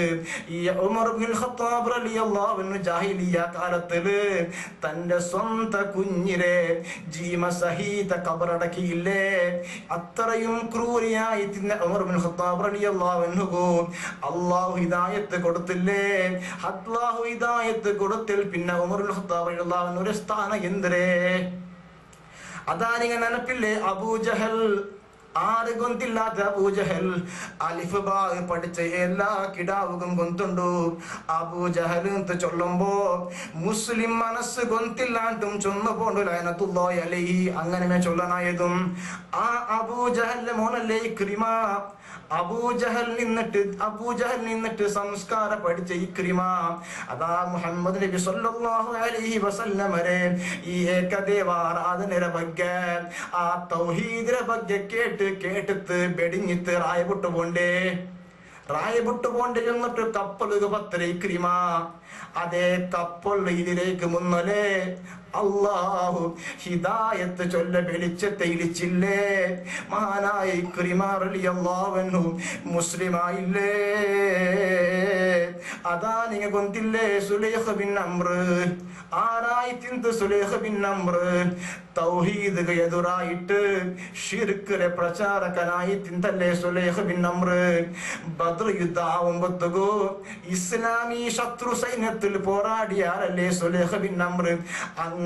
ഈ ഉമർ ഇബ്നുൽ ഖത്താബ് റളിയല്ലാഹു അൻഹു ജാഹിലിയ കാലത്തില് തന്റെ സ്വന്തം കുഞ്ഞിരെ ജീവസഹിത ഖബറടക്കിയില്ലേ. അത്രയും ക്രൂരിയായി തിന്ന ഉമർ ഇബ്നുൽ ഖത്താബ് റളിയല്ലാഹു അൻഹു അല്ലാഹു ഹിദായത്ത് കൊടുത്തില്ലേ. അല്ലാഹു ഹിദായത്ത് കൊടുത്തിൽ പിന്നെ ഉമർ ഇബ്നുൽ ഖത്താബ് റളിയല്ലാഹു അൻഹു ഒരു സ്ഥാനം എന്തരേ അതാ നിങ്ങൾ ನೆನಪಿല്ലേ? അബൂജഹൽ ആറ് ഗൊന്തില്ലാത്ത അബൂജഹൽ അലിഫ് ബാ പഠിച്ച എല്ലാ കിടാവുകളും ഗൊന്തുണ്ടു. അബൂജഹൽ എന്ന് ചൊല്ലുമ്പോ മുസ്ലിം മനസ്സ് ഗൊന്തില്ലാണ്ടും ചൊന്നു പോണ്ടു ലഅനത്തുല്ലാഹി അലൈഹി അങ്ങനെ ചൊല്ലനായതും ആ അബൂജഹലിന്റെ മോനല്ലേ ഇക്രിമ. അബൂജഹൽ നിന്നിട്ട് സംസ്കാരം പഠിച്ച ഇക്രിമ അതാ മുഹമ്മദ് നബി സല്ലല്ലാഹു അലൈഹി വസല്ലം വരെ ഈ ഏകദേവ ആരാധനയുടെ ಬಗ್ಗೆ ആ തൗഹീദിന്റെ ಬಗ್ಗೆ കേട്ടിട്ട് ബെടിഞ്ഞിട്ട് റായപുട്ട് പോണ്ടേ എന്നിട്ട് കപ്പലുക പത്ര ഇക്രിമ അതേ കപ്പൽ ഇതിലേക്ക് മുന്നലേ അല്ലാഹു ഹിദായത്ത് ചൊല്ല വെളിച്ചത്തെ ഇളിച്ചില്ലേ. മഹാനായ ഇക്രിമ റളിയല്ലാഹു അൻഹു മുസ്ലിമായില്ലേ. അതാ നിങ്ങൾ കൊന്തില്ലേ സുലൈഖ് ബിൻ അംർ ആരായി തിന്ത് സുലൈഖ് ബിൻ അംർ തൗഹീദ് എതിരായിട്ട് ഷിർക്കിലെ പ്രചാരകനായി തിന്തല്ലേ സുലൈഖ് ബിൻ അംർ. ബദ്ർ യുദ്ധാവുമ്പോ ഇസ്ലാമി ശത്രു സൈന്യത്തിൽ പോരാടിയാലല്ലേ സുലൈഖ് ബിൻ അംർ.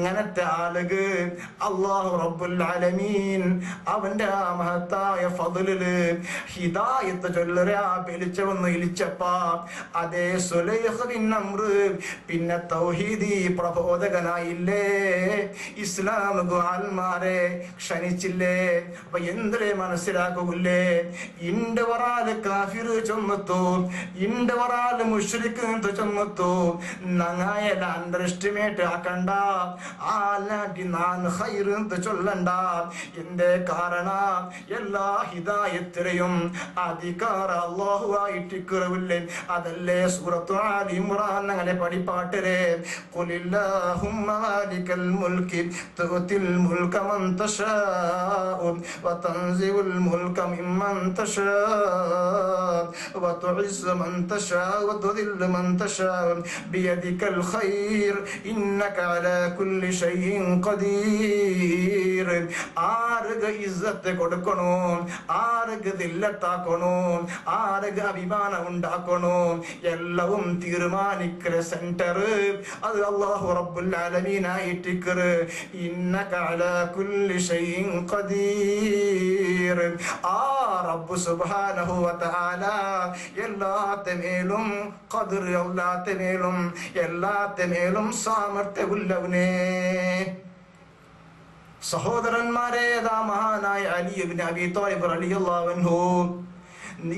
അങ്ങനത്തെ ആളുകൾ അല്ലാഹു റബ്ബുൽ ആലമീൻ അവന്റെ ആ മഹത്തായ ഫദ്ലില് ഹിദായത്ത് ചൊല്ലരാ വെളിച്ചവന്ന് ഇളിച്ചപ്പാ അതേ സുലൈഖ് ബിൻ അംർ പിന്നെ തൗഹീദി പ്രബോധകനായില്ലേ. ഇസ്ലാം ആൽമാരെ ക്ഷണിച്ചില്ലേ. അപ്പൊ എന്തേ മനസ്സിലാക്കൂല്ലേ? ഇന്റെ ഒരാള് കാഫിർ ചൊന്നത്തു, ഇന്റെ ഒരാള് മുശ്രിക്ക് ചൊന്നത്തു. നങ്ങായല അണ്ടർ എസ്റ്റിമേറ്റ് ആക്കണ്ട, ആലാട്ടി നാൻ ഖൈർ എന്ന് ചൊല്ലണ്ട. എന്റെ കാരണം എല്ലാ ഹിദായത്തിലെയും അധികാര അല്ലാഹു ആയിട്ടിക്കുറവില്ലേ. അതല്ലേ സൂറത്തു ആലി ഇംറാൻ അങ്ങനെ പഠിപ്പാട്ടരെ ഖുലില്ലാഹുമ്മ മാലിക്കൽ മുൽകി തുതിൽ മുൽക മൻ തശാഉ വതൻസിഉൽ മുൽക മിമ്മൻ തശാഉ വതുഇസ്സു മൻ തശാഉ വതുദില്ലു മൻ തശാഉ ബിയദികൽ ഖൈർ ഇന്നക അലാ കുല്ലി ഷൈഇൻ ഖദീർ. ആർക്ക് ഇസ്സത്ത് കൊടുക്കണോ, ആർക്ക് ദില്ലത്താക്കണോ, ആർക്ക് അഭിമാനം ഉണ്ടാക്കണോ എല്ലാം തീരുമാനിക്കുന്ന സെന്റർ അത് അല്ലാഹു റബ്ബുൽ ആലമീൻ ആയിട്ടിക്കർ. ഇന്നക അലാ കുല്ലി ഷൈഇൻ ഖദീർ. ആ റബ്ബ് സുബ്ഹാനഹു വ തആല എല്ലാത്തമേലും ഖദർ എല്ലാത്തമേലും സാമർത്ഥ്യമുള്ളവനെ. സഹോദരന്മാരെ മഹാനായ അലി ഇബ്നു അബീ ത്വാലിബ് റളിയല്ലാഹു അൻഹു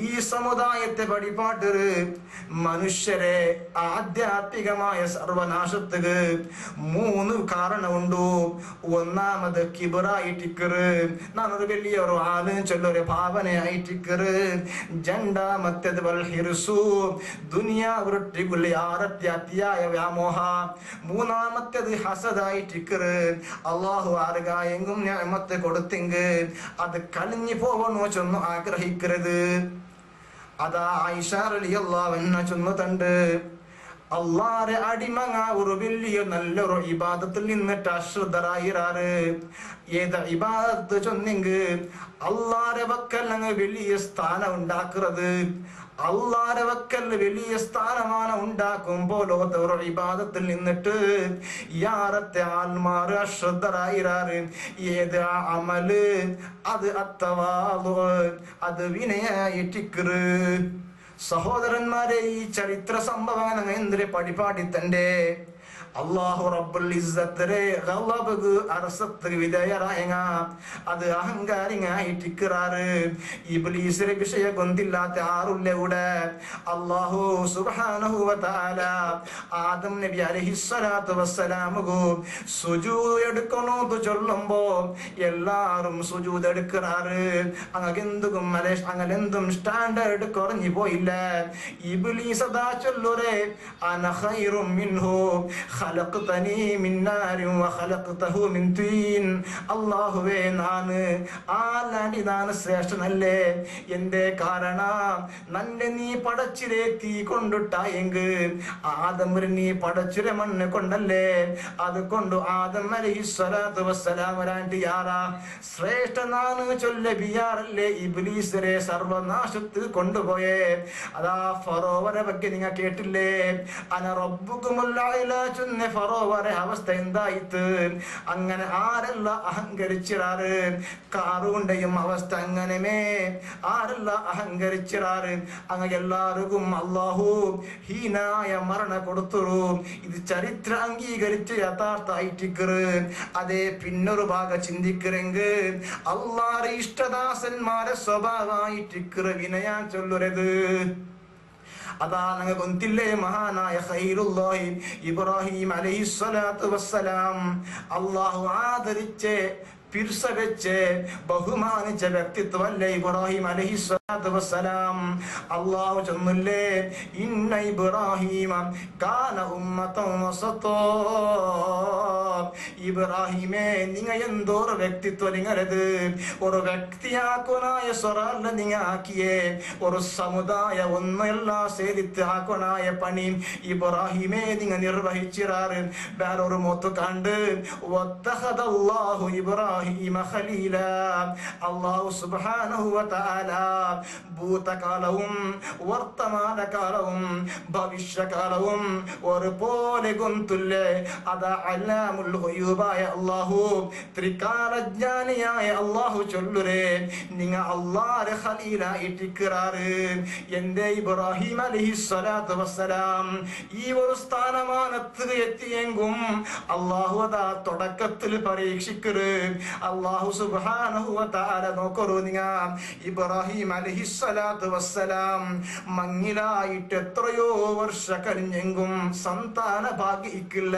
ഈ സമുദായത്തെ പഠിപ്പാട്ട് മനുഷ്യരെ ആധ്യാത്മികമായ സർവനാശത്തിന് 3 കാരണമുണ്ടു. ഒന്നാമത് കിബറായിട്ടിക്കറ്, നാനൊരു വലിയൊരു ആള് ചൊല്ലൊരു ഭാവനയായിട്ടിക്കറ്. രണ്ടാമത്തേത് വൽഹിർസു ദുനിയാവൃത്തിക്കുള്ള ആരത്യായ വ്യാമോഹ. മൂന്നാമത്തേത് ഹസദായിട്ടിക്കറ്. അള്ളാഹു ആർക്കായെങ്കും നിഅമത്ത് കൊടുത്തെങ്കിൽ അത് കളിഞ്ഞു പോകണോ ചൊന്നു ആഗ്രഹിക്കരുത്. അതാ ആയിഷ റളിയല്ലാഹു അൻഹ ചൊന്നുതണ്ട്, അള്ളാരെ അടിമങ്ങ ഒരു വലിയ നല്ലൊരു ഇബാദത്തിൽ നിന്നിട്ട് അശ്രദ്ധരായിരാറ്. ഏത് ഇബാദത്ത് ചൊന്നെങ്കിൽ അള്ളാരെ വക്കൽ അങ്ങ് വലിയ സ്ഥാനം ഉണ്ടാക്കുന്നത്. അള്ളാരെ വക്കൽ വലിയ സ്ഥാനമാണ് ഉണ്ടാക്കുമ്പോൾ ഒരു ഇബാദത്തിൽ നിന്നിട്ട് യാറത്തെ ആൽമാറ് അശ്രദ്ധരായിരാറ്. ഏത് അമല് അത് അത്തവാദു, അത് വിനയായിട്ടിക്കറ്. സഹോദരന്മാരെ, ഈ ചരിത്ര സംഭവങ്ങൾ അങ്ങ് എന്തിരെ പടിപാടിത്തന്റെ അല്ലാഹു റബ്ബുൽ ഇസ്സത്തിനെ ഗളബ് അർസത്ത് വിധേയരായങ്ങ അത് അഹങ്കാരിങ്ങായിട്ടിക്കറാറ്. ഇബ്ലീസിനെ വിഷയ കൊന്തില്ലാത്ത ആറുള്ളവിടെ അല്ലാഹു സുബ്ഹാനഹു വ തആല ആദം നബി അലൈഹിസ്സലാത്തു വസ്സലാമുകു സുജൂദ് എടുക്കണോന്ന് ചൊല്ലുമ്പോ എല്ലാരും സുജൂദ് എടുക്കറാറ്. അങ്ങെന്തും മലേഷ് അങ്ങനെന്തും സ്റ്റാൻഡേർഡ് കുറഞ്ഞു പോയില്ല. ഇബ്ലീസ് അതാ ചൊല്ലുറേ, അന ഖൈറും മിൻഹു ഖലഖതനി മിൻ നാരിൻ വഖലഖതഹു മിൻ തീൻ. അല്ലാഹുവേ, നാന് ശ്രേഷ്ഠനല്ലേ. എന്റെ കാരണം നന്നെ നീ പടച്ചിലെ തീ കൊണ്ടിട്ടായെങ്കിൽ ആദമിനെ നീ പടച്ചിലെ മണ്ണ് കൊണ്ടല്ലേ. അതുകൊണ്ട് ആദം അലൈഹിസ്സലാത്തു വസ്സലാം യാറാ ശ്രേഷ്ഠനാണ് ചൊല്ലബിയാറല്ലേ ഇബ്ലീസിനെ സർവനാശത്ത് കൊണ്ടുപോയേ. അതാ ഫറോവരെ ಬಗ್ಗೆ നിങ്ങൾ കേട്ടില്ലേ? അന റബ്ബുകുമുൽ അഅ്ലാ ചൊന്ന ഫറോവരെ അവസ്ഥ എന്തായിട്ട്? അങ്ങനെ ആരല്ല അഹങ്കരിച്ചിറാറ്. കാറുകൊണ്ടയും അവസ്ഥ അങ്ങനെമേ ആരല്ല അഹങ്കരിച്ചിറാറ്. അങ്ങനെ എല്ലാവർക്കും അല്ലാഹു ഹീനായ മരണ കൊടുത്തുള്ളൂ. ഇത് ചരിത്ര അംഗീകരിച്ച് യഥാർത്ഥായിട്ടിക്കറ്. അതേ പിന്നൊരു ഭാഗം ചിന്തിക്കറെങ്കിൽ അല്ലാഹുവിന്റെ ഇഷ്ടദാസന്മാരെ സ്വഭാവമായിട്ടിക്കറ് വിനയാൻ ചൊല്ലുന്നത്. അതാ നിങ്ങൾ കൊന്തില്ലേ, മഹാനായ ഖൈറുല്ലാഹി ഇബ്രാഹിം അലൈഹിസ്സലാത്തു വസ്സലാം അല്ലാഹു ആദരിച്ച് പിർസവെച്ച് ബഹുമാനിച്ച വ്യക്തിത്വമല്ലേ ഇബ്രാഹിം അലൈഹിസ്സലാത്തു വസ്സലാം. അല്ലാഹു ചൊല്ലുന്നില്ലേ, ഇന്ന ഇബ്രാഹിമ കാന ഉമ്മതൻ വസത്താ. ഇബ്രാഹിമേ, നിങ്ങൾ എന്തോരു വ്യക്തിത്വം നിങ്ങളത്. ഒരു വ്യക്തിയാക്കുനായ സ്വറല്ല നിങ്ങൾ ആക്കിയേ. ഒരു സമുദായ ഒന്നെല്ലാം സേരിത്ത് ആക്കുനായ പണി ഇബ്രാഹിമേ നിങ്ങൾ നിർവഹിച്ചിറാറ്. വേറൊരു മോത്ത് കണ്ട് വത്തഖദല്ലാഹു ഇബ്രാഹിം ഖലീല. അല്ലാഹു സുബ്ഹാനഹു വ തആല ഭൂതകാലവും വർത്തമാനകാലവും ഭവിഷ്യകാലവും ഒരുപോലെ കൊന്തുല്ലേ. അതാ അല്ലാമുൽ ഗുയൂബായ അല്ലാഹു ത്രികാലജ്ഞാനിയായ അല്ലാഹു ചൊല്ലുരേ, നിങ്ങ അല്ലാഹുവിന്റെ ഖലീലായിട്ടിക്കറാറ്. എന്റെ ഇബ്രാഹിം അലൈഹിസ്സലാത്തു വസ്സലാം ഈ ഒരു സ്ഥാനമാനത്ത് എത്തിയെങ്കും അല്ലാഹു അതാ തുടക്കത്തിൽ പരീക്ഷിക്കറ്. അല്ലാഹു സുബ്ഹാനഹു വ തആല നോക്കറു, നിങ്ങ ഇബ്രാഹിം അലൈഹിസ്സലാത്തു വസ്സലാം മങ്ങിലായിട്ട് എത്രയോ വർഷ കഴിഞ്ഞെങ്കും സന്താന ഭാഗ്യിക്കില്ല.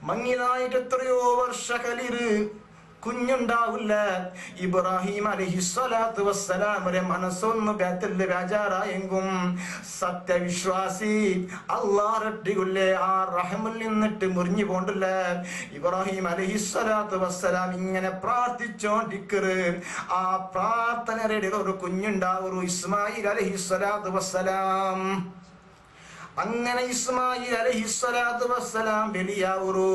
മങ്ങിലായിട്ട് എത്രയോ വർഷ കലിര് കുഞ്ഞുണ്ടാവില്ല. ഇബ്രാഹിം അലൈഹിസ്സലാത്തു വസ്സലാമിന്റെ മനസ്സൊന്ന് ബേജാറായെങ്കും സത്യവിശ്വാസി അല്ലാഹുവിന്റെ ആ റഹ്മിൽ നിന്നിട്ട് മുറിഞ്ഞു പോണ്ടില്ല. ഇബ്രാഹിം അലൈഹിസ്സലാത്തു വസ്സലാം ഇങ്ങനെ പ്രാർത്ഥിച്ചോണ്ടിരിക്കറ്. ആ പ്രാർത്ഥനയുടെ ഒരു കുഞ്ഞുണ്ടാവൂ, ഇസ്മായിൽ അലൈഹിസ്സലാത്തു വസ്സലാം. അങ്ങനെ ഇസ്മായിൽ അലൈഹിസ്സലാത്തു വസ്സലാം ബലിയാവൂ.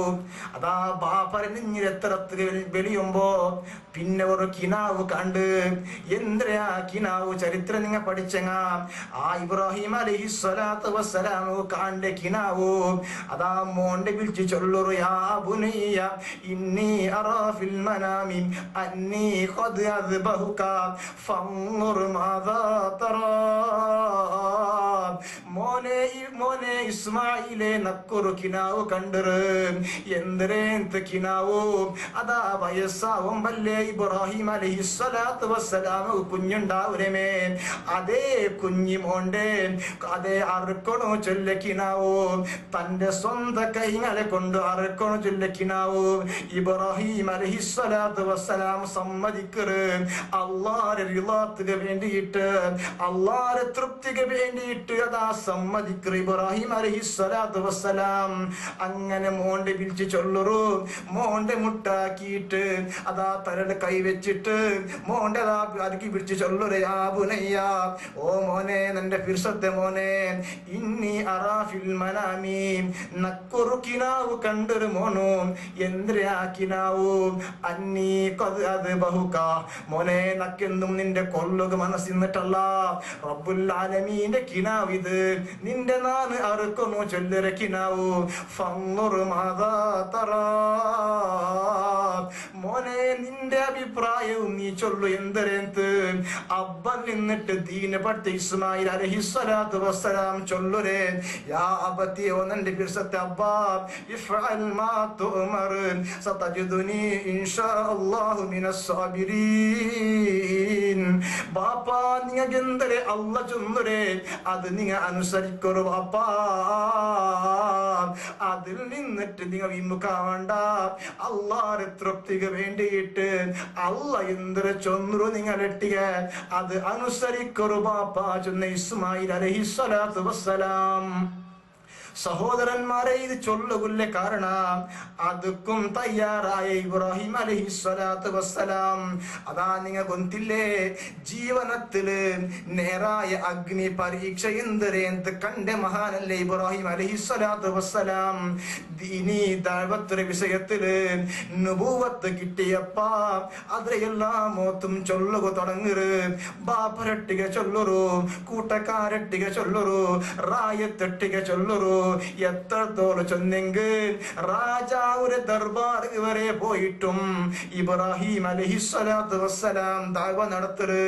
അതാ ബാപ്പരഞ്ഞിരത്തരത്ത് ബലിയുമ്പോ പിന്നെ ഒരു കിനാവ് കണ്ട്. എന്തിനാ കിനാവ് ചരിത്രം നിങ്ങൾ പഠിച്ചങ്ങ. ആ ഇബ്രാഹിം അലൈഹിസ്സലാത്തു വസ്സലാം കാണ്ട കിനാവു അതാ മോന്റെ വിളിച്ച് ചൊല്ലുറു, യാ ബുനയ്യ ഇന്നി അറാ ഫിൽ മനാമി അന്നി ഖദ് അദ്ബഹുക ഫൻദുർ മാദാ തറാ. മോനെ ഇസ്മായിലെ നക്കൊരു കിനാവ് കണ്ടറ്. എന്തരേന്ത് കിനാവു? അതാ വയസ്സാവുമ്പല്ലേ ഇബ്രാഹിം അലൈഹിസ്സലാത്തു വസ്സലാം കുഞ്ഞുണ്ടാവുരമേ. അതേ കുഞ്ഞിമോന്റെ അതേ അറുക്കണോ ചൊല്ല കിനാവു. തന്റെ സ്വന്തം കൈകളെ കൊണ്ട് അറുക്കണോ ചൊല്ല കിനാവു ഇബ്രാഹിം അലൈഹിസ്സലാത്തു വസ്സലാം സമ്മതിക്കറ്. അല്ലാഹുവിന്റെ റിളാത്തിന് വേണ്ടിയിട്ട്, അല്ലാഹുവിന്റെ തൃപ്തിക്ക് വേണ്ടിയിട്ട് അതാ സമ്മതിക്കറ്. ഇബ്രാഹിം ഇബ്രാഹിം അലൈഹിസ്സലാത്തു വസ്സലാം അങ്ങനെ മോന്റെ വിളിച്ച് ചൊല്ലുറു. മോന്റെ മുട്ടാക്കിയിട്ട് അതാ തലയുടെ കൈ വെച്ചിട്ട് മോന്റെ അതാ അരുക്കി പിടിച്ച് ചൊല്ലുറേ, ആ ബുനയ്യ, ഓ മോനെ, നിന്റെ ഫിർസത്തെ മോനെ, ഇന്നി അറാഫിൽ മനാമി, നക്കൊരു കിനാവ് കണ്ടൊരു മോനു, എന്തിനാ കിനാവു, അന്നീ അത് ബഹുക, മോനെ നക്കെന്തും നിന്റെ കൊല്ലുക മനസ്സിന്നിട്ടല്ല, റബ്ബുൽ ആലമീന്റെ കിനാവ് ഇത്, നിന്റെ നാന് അറുക്കുന്നു ചൊല്ലൊരു കിനാവു, ഫൻദുർ മാദാ തറാ, മോനെ നിന്റെ അഭിപ്രായവും നീ ചൊല്ലു എന്തരെന്ത്. അബ്ബൻ നിന്നിട്ട് ദീന് പഠിച്ച ഇസ്മായിൽ അലൈഹിസ്സലാത്തു വസ്സലാം ചൊല്ലുരേ, യാ അബതി, ഓ നിന്റെ ഫിർസത്തെ അബ്ബാ, ഇഫ്അൽ മാ തുഅമർ സതജിദുനി ഇൻഷാ അല്ലാഹു മിനസ് സാബിരീൻ. ബാപ്പാ നിങ്ങൾക്ക് എന്തരെ അല്ല ചൊല്ലുരേ അത് നിങ്ങൾ അനുസരിക്കൊരു ബാപ്പാ, അതിൽ നിന്നിട്ട് നിങ്ങൾ വിമുഖാവണ്ട. അള്ളാഹുവിന്റെ തൃപ്തിക്ക് വേണ്ടിയിട്ട് അല്ല എന്തൊരു ചൊന്നു നിങ്ങൾ എട്ടിക അത് അനുസരിക്കൊരു ബാപ്പാ ചൊന്ന ഇസ്മായിൽ അലൈഹിസ്സലാത്തു വസ്സലാം. സഹോദരന്മാരെ, ഇത് ചൊല്ലുകൊല്ല കാരണം അതുക്കും തയ്യാറായ ഇബ്രാഹിം അലൈഹിസ്സലാത്തു വസ്സലാം അതാ നിങ്ങൾ ഗൊന്തില്ലേ, ജീവനത്തില് നേരായ അഗ്നി പരീക്ഷ എന്ത് കണ്ട മഹാനല്ലേ ഇബ്രാഹിം അലൈഹിസ്സലാത്തു വസ്സലാം. ദീനി ദഅവത്ത് വിഷയത്തില് നുബുവത്ത് കിട്ടിയപ്പ അതിലെല്ലാം മോത്തും ചൊല്ലുക തുടങ്ങറ്. ബാപ്പരട്ടിക ചൊല്ലുറു, കൂട്ടക്കാരട്ടിക ചൊല്ലുറു, റായത്തെട്ടിക ചൊല്ലുറു. എത്രത്തോളം ചൊന്നെങ്കിൽ രാജാവുടെ ദർബാർ വരെ പോയിട്ടും ഇബ്രാഹിം അലൈഹിസ്സലാത്തു വസ്സലാം ദഅവ നടത്തറ്.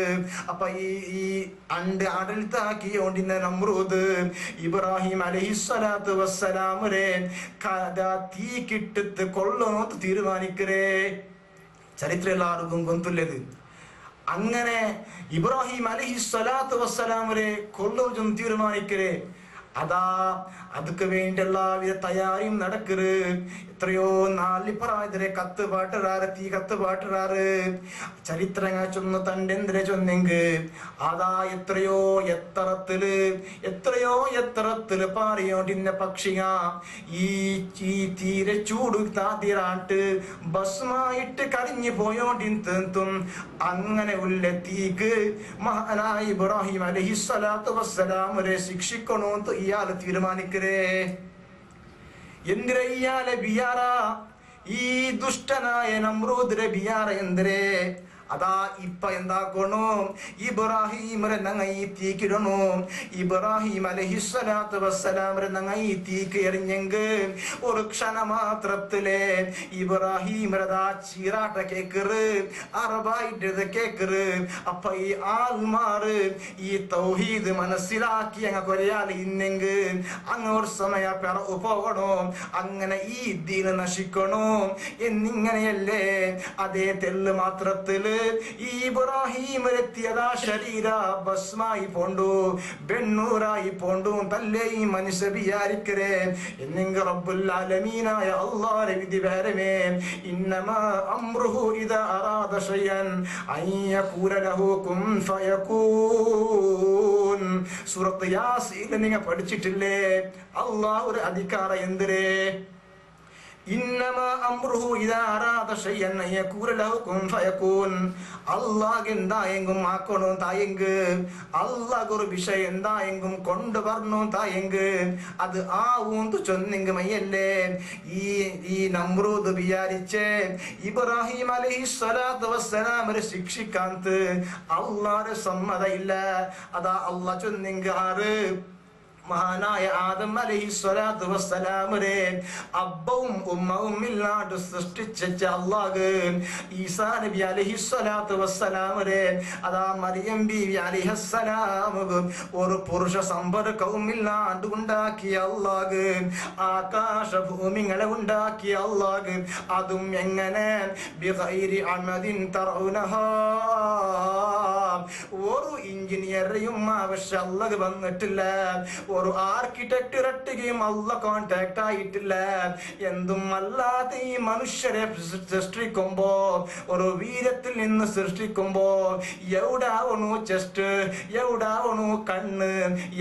അപ്പൊ ഈ ആടലിത്താക്കിയോണ്ടിരുന്ന നമ്രൂദ് ഇബ്രാഹിം അലൈഹിസ്സലാത്തു വസ്സലാമരെ തീ കിട്ടത്ത് കൊള്ളണോത്ത് തീരുമാനിക്കരേ. ചരിത്രം എല്ലാവർക്കും ഗൊന്തുള്ളത്. അങ്ങനെ ഇബ്രാഹിം അലൈഹിസ്സലാത്തു വസ്സലാമരെ കൊല്ലോജും തീരുമാനിക്കരേ. അതാ அதுக்கு வேண்டிய எல்லாவித தயாரியும் நடக்குது. എത്രയോ നാലിപ്പറായതിരെ കത്ത് പാട്ടുറാറ്, തീ കത്ത് പാട്ടുറാറ്. ചരിത്രങ്ങൾ ചൊന്ന് തണ്ടെന്തിനെ ചൊന്നെങ്ക് അതാ എത്രയോ എത്രത്തില് പാറിയോണ്ടിന്ന പക്ഷിക ഈ തീരെ ചൂട് താതിരാട്ട് ഭസ്മായിട്ട് കരിഞ്ഞു പോയോണ്ടിത്തും. അങ്ങനെ ഉള്ള തീക്ക് മഹാനായ ഇബ്രാഹിം അലൈഹിസ്സലാത്തു വസ്സലാം വരെ ശിക്ഷിക്കണോന്ന് ഇയാള് തീരുമാനിക്കരേ. എന്തിരെ ഇയാളെ ബിയാറ, ഈ ദുഷ്ടനായ നമ്രൂദിരെ ബിയാറ എന്തിരെ. അതാ ഇപ്പൊ എന്താക്കണു, ഇബ്രാഹിമരെ ഞങ്ങ ഈ തീക്കിടണു. ഇബ്രാഹിം അലൈഹിസ്സലാത്തു വസ്സലാമരെ ഞങ്ങ ഈ തീക്ക് എറിഞ്ഞെങ്ക് ഒരു ക്ഷണമാത്രത്തിലെ ഇബ്രാഹിമരതാ ചീറാട്ട കേക്കറ്, അറബായിട്ട് കേക്കറ്. അപ്പൊ ഈ ആൾമാറ് ഈ തൗഹീദ് മനസ്സിലാക്കി അങ്ങ് കൊരയാൽ ഇന്നെങ്ക് അങ്ങ് ഒരു സമയ പിറകു പോകണോ, അങ്ങനെ ഈ ദീന് നശിക്കണോ എന്നിങ്ങനെയല്ലേ. അതേ തെല്ല് മാത്രത്തില് ഈ ഇബ്രാഹിം എത്തിയതാ ശരീര ഭസ്മായി പോണ്ടു, ബെണ്ണൂറായി പോണ്ടു. തല്ലേ ഈ മനുഷ്യ വിചാരിക്കരേ എന്നെങ്കിൽ റബ്ബുൽ ആലമീനായ അല്ലാഹുവിന്റെ വിധി വേറമേ. ഇന്നമാ അംറുഹു ഇദാ അറാദ ശൈഅൻ അൻ യഖൂല ലഹു കുൻ ഫയകൂൻ. സൂറത്ത് യാസീൻ നിങ്ങൾ പഠിച്ചിട്ടില്ലേ? അല്ലാഹുവിന്റെ അധികാരം എന്തിരേ? ഇന്നമാ അംറുഹു ഇദാ അറാദ ശൈഅൻ അൻ യഖൂല ലഹു കുൻ ഫയകൂൻ. അല്ലാഹ് എന്തായെങ്കും ആക്കണോ തായെങ്ക്, അല്ലാഹ് ഒരു വിഷയം എന്തായെങ്കും കൊണ്ടുവരണോ തായെങ്ക് അത് ആവൂന്ന് ചൊന്നെങ്ക് മയ്യല്ലേ. ഈ നമ്രൂദ് വിചാരിച്ച് ഇബ്രാഹിം അലൈഹിസ്സലാത്തു വസ്സലാമരെ ശിക്ഷിക്കാന്ത് അല്ലാഹുടെ സമ്മത ഇല്ല. അതാ അല്ലാഹ് ചൊന്നെങ്ക് ആറ് മഹാനായ ആദം അലൈഹിസ്സലാത്തു വസ്സലാമരെ അബ്ബവും ഉമ്മവും ഇല്ലാണ്ട് സൃഷ്ടിച്ച അല്ലാഹ് ഈസാ നബി അലൈഹിസ്സലാത്തു വസ്സലാമരെ അതാ മറിയം ബീവി അലൈഹിസ്സലാം ഒരു പുരുഷ സമ്പർക്കവും ഇല്ലാണ്ട് ഉണ്ടാക്കിയ അല്ലാഹ് ആകാശ ഭൂമികളെ ഉണ്ടാക്കിയ അല്ലാഹ് അതും എങ്ങനെ ബിഗൈരി അമദിൻ തറൗനഹാ. ഒരു എഞ്ചിനീയറെയും ആവശ്യം അല്ലാഹ് വന്നിട്ടില്ല, ഒരു ആർക്കിടെക്ടറെട്ടുകയും അല്ല കോണ്ടാക്ട് ആയിട്ടില്ല. എന്തും അല്ലാതെ ഈ മനുഷ്യരെ സൃഷ്ടിക്കുമ്പോ ഒരു വീര്യത്തിൽ നിന്ന് സൃഷ്ടിക്കുമ്പോ എവിടാവണു ചെസ്റ്റ്, എവിടാവണു കണ്ണ്,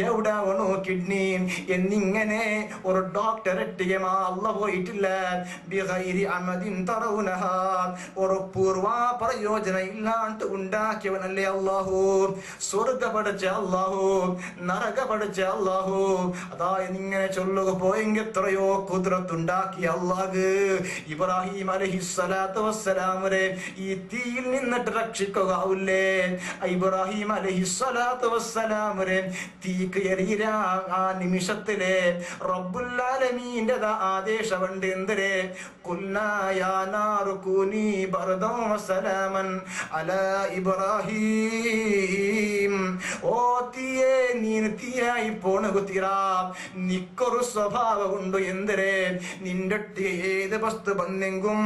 എവിടാവണു കിഡ്നി എന്നിങ്ങനെ ഒരു ഡോക്ടറെട്ടുകയും അല്ല പോയിട്ടില്ല. ബിഗൈരി അമദിൻ തറൗനഹ, ഒരു പൂർവ പ്രയോജനം ഇല്ലാണ്ട് ഉണ്ടാക്കിയവനല്ലേ അല്ലാഹു. സ്വർഗ പഠിച്ച അല്ലാഹു, നരക പഠിച്ച അല്ലാഹു. അതായത് ഇങ്ങനെ ചൊല്ലുക പോയെങ്കിൽ എത്രയോ കുദ്റത്തുണ്ടാക്കിയ അല്ലാഹ് ഇബ്രാഹിം അലൈഹിസ്സലാത്തു വസ്സലാം വരെ ഈ തീയിൽ നിന്നിട്ട് രക്ഷിക്കുകയില്ലേ? ഇബ്രാഹിം അലൈഹിസ്സലാത്തു വസ്സലാം വരെ തീക്ക് എറിയ ആ നിമിഷത്തിലെ റബ്ബുൽ ആലമീന്റെ ആദേശമുണ്ട്. എന്തരെ? ഖുൽനാ യാ നാറു കൂനി ബർദൻ വസലാമൻ അലാ ഇബ്രാഹിം. ഓ തീയേ, നീന് തീയായി പോണുകുത്തിറ. നിക്കൊരു സ്വഭാവമുണ്ട്. എന്തരെ? നിന്റെ ഏത് വസ്തു വന്നെങ്കും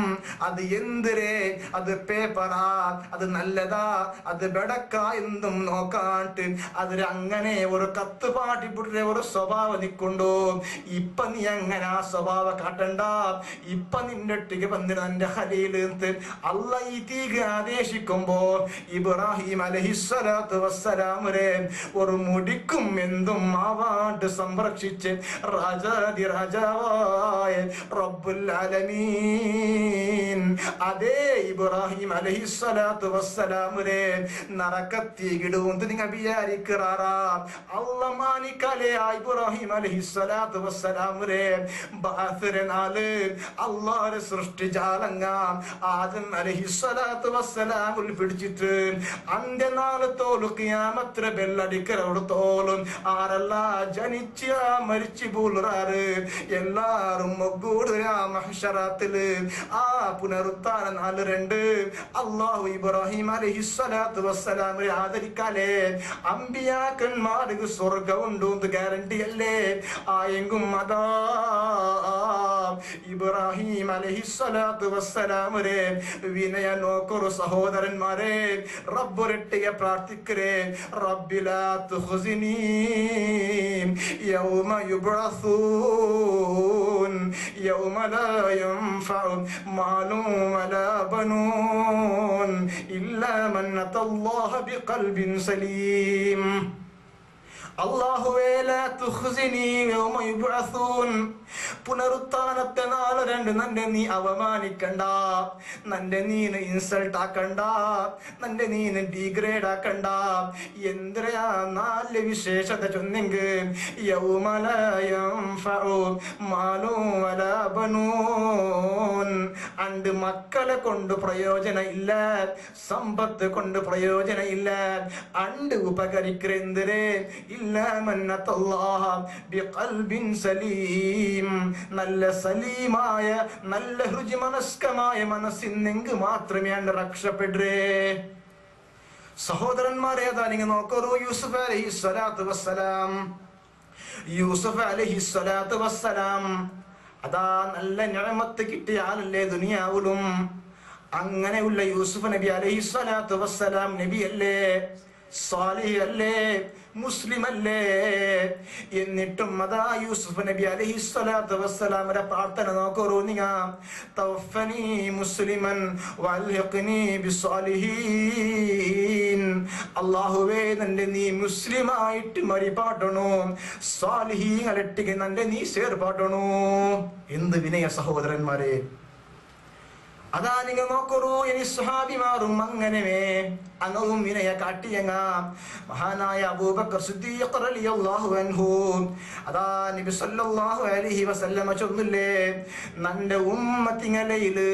അത് എന്തരെ, അത് പേപ്പറാ, അത് നല്ലതാ, അത് ബെടക്ക എന്തും നോക്കാട്ട് അതിൽ അങ്ങനെ ഒരു കത്ത് പാട്ടിപ്പുട്ട ഒരു സ്വഭാവം നിക്കൊണ്ടു. ഇപ്പൊ നീ അങ്ങനെ ആ സ്വഭാവം കാട്ടണ്ട. ഇപ്പൊ നിന്റെ ഒട്ടിക്ക് വന്നിട്ട് എന്റെ ഹലയിൽ അല്ല ഈ തീക്ക് ആദേശിക്കുമ്പോ ഇബ്രാഹിം അലൈഹിസ്സലാത്തു വസ്സലാം വരെ ഒരു മുടിക്കും എന്തും ആവാണ്ട് സംരക്ഷിച്ച് രാജാതി രാജാവായ റബ്ബുൽ ആലമീൻ അതേ ഇബ്രാഹിം അലൈഹിസ്സലാത്തു വസ്സലാം വരെ നരകത്തിയിടും നിങ്ങൾ വിചാരിക്കാറാ? അല്ല മാനിക്കലേ ഇബ്രാഹിം അലൈഹിസ്സലാത്തു വസ്സലാം വരെ ബഅസിലെ നാല് അല്ലാഹുവിന്റെ സൃഷ്ടിജാലങ്ങ ആദം അലൈഹിസ്സലാത്തു വസ്സലാം പിടിച്ചിട്ട് അന്റെ നാളത്തോളു ഖിയാമത്ത് ബെല്ലടിക്കലോടത്തോളും ആരല്ല ജനിച്ച മരിച്ചു പോലുറാറ് എല്ലാരും ഒഗ്ഗൂടുരാ മഹ്ശറത്തില് ആ പുനരുത്ഥാന നാല് രണ്ട് അല്ലാഹു ഇബ്രാഹിം അലൈഹിസ്സലാത്തു വസ്സലാം ആദരിക്കാലേ അമ്പിയാക്കന്മാർക്ക് സ്വർഗമുണ്ടോ എന്ന് ഗ്യാരണ്ടി അല്ലേ? ആയെങ്കും അതാ ഇബ്രാഹിം അലൈഹിസ്സലാത്തു വസ്സലാം വിനയ നോക്കൊരു സഹോദരന്മാരെ റബ്ബുരട്ടിയെ പ്രാർത്ഥിക്കരേ. റബ്ബിലാ തുഖ്സിനി യൗമ യുബ്അസൂൻ യൗമ ലാ യൻഫഉ മാലും വലാ ബനൂൻ ഇല്ലാ മൻ അത്തല്ലാഹ ബിഖൽബിൻ സലീം. അല്ലാഹുവേ ലാ തുഖ്സിനി യൗമ യുബ്അസൂൻ, പുനരുത്ഥാനത്തെ നാളെ രണ്ട് നന്റെ നീ അവമാനിക്കണ്ട, നന്റെ നീന് ഇൻസൾട്ട് ആക്കണ്ട, നന്റെ നീന് ഡീഗ്രേഡ് ആക്കണ്ട. എന്തിനാ നാല് വിശേഷത ചൊന്നെങ്കിൽ യൗമ ലാ യൻഫഉ മാലും വലാ ബനൂൻ, അണ്ട് മക്കളെ കൊണ്ട് പ്രയോജനം ഇല്ല, സമ്പത്ത് കൊണ്ട് പ്രയോജനം ഇല്ല, അണ്ട് ഉപകരിക്കരെന്തരേ ഇല്ലാ മൻ അത്തല്ലാഹ ബിഖൽബിൻ സലീം, നല്ല സലീമായ നല്ല ഹൃജമനസ്കമായ മനസ്സിനെങ്കിൽ മാത്രമേ അണ്ട് രക്ഷപ്പെടേ. സഹോദരന്മാരെ അതാ നിങ്ങൾ നോക്കൂ. യൂസുഫ് അലൈഹിസ്സലാത്തു വസ്സലാം, യൂസുഫ് അലൈഹിസ്സലാത്തു വസ്സലാം അതാ നല്ല നിഅമത്ത് കിട്ടിയ ആളല്ലേ ദുനിയാവിലും. അങ്ങനെയുള്ള യൂസുഫ് നബി അലൈഹിസ്സലാത്തു വസ്സലാം നബി അല്ലേ, സാലിഹ് അല്ലേ, മുസ്ലിം അല്ലേ? എന്നിട്ടും അതാ യൂസുഫ് നബി അലൈഹിസ്സലാത്തു വസ്സലാമിന്റെ പ്രാർത്ഥന നോക്കൂ. നിങ്ങ തവഫനി മുസ്ലിമൻ വൽഹിഖ്നി ബിസ്സാലിഹീൻ, അല്ലാഹുവേ നന്റെ നീ മുസ്ലിമായിട്ട് മരിപ്പാട്ടണോ, സാലിഹീങ്ങളിട്ടിക്ക് നന്റെ നീ ചേർപ്പാട്ടണോ. എന്ത് വിനയ സഹോദരന്മാരെ! അതാ നിങ്ങൾ നോക്കൂ. ഇനി സ്വഹാബിമാറും അങ്ങനെ അങ്ങവും വിനയ കാട്ടിയങ്ങ. മഹാനായ അബൂബക്കർ സിദ്ദീഖ് റളിയല്ലാഹു അൻഹു അതാ നബി സല്ലല്ലാഹു അലൈഹി വസല്ലമ ചൊല്ലില്ലേ, നന്റെ ഉമ്മത്തിങ്ങലയില്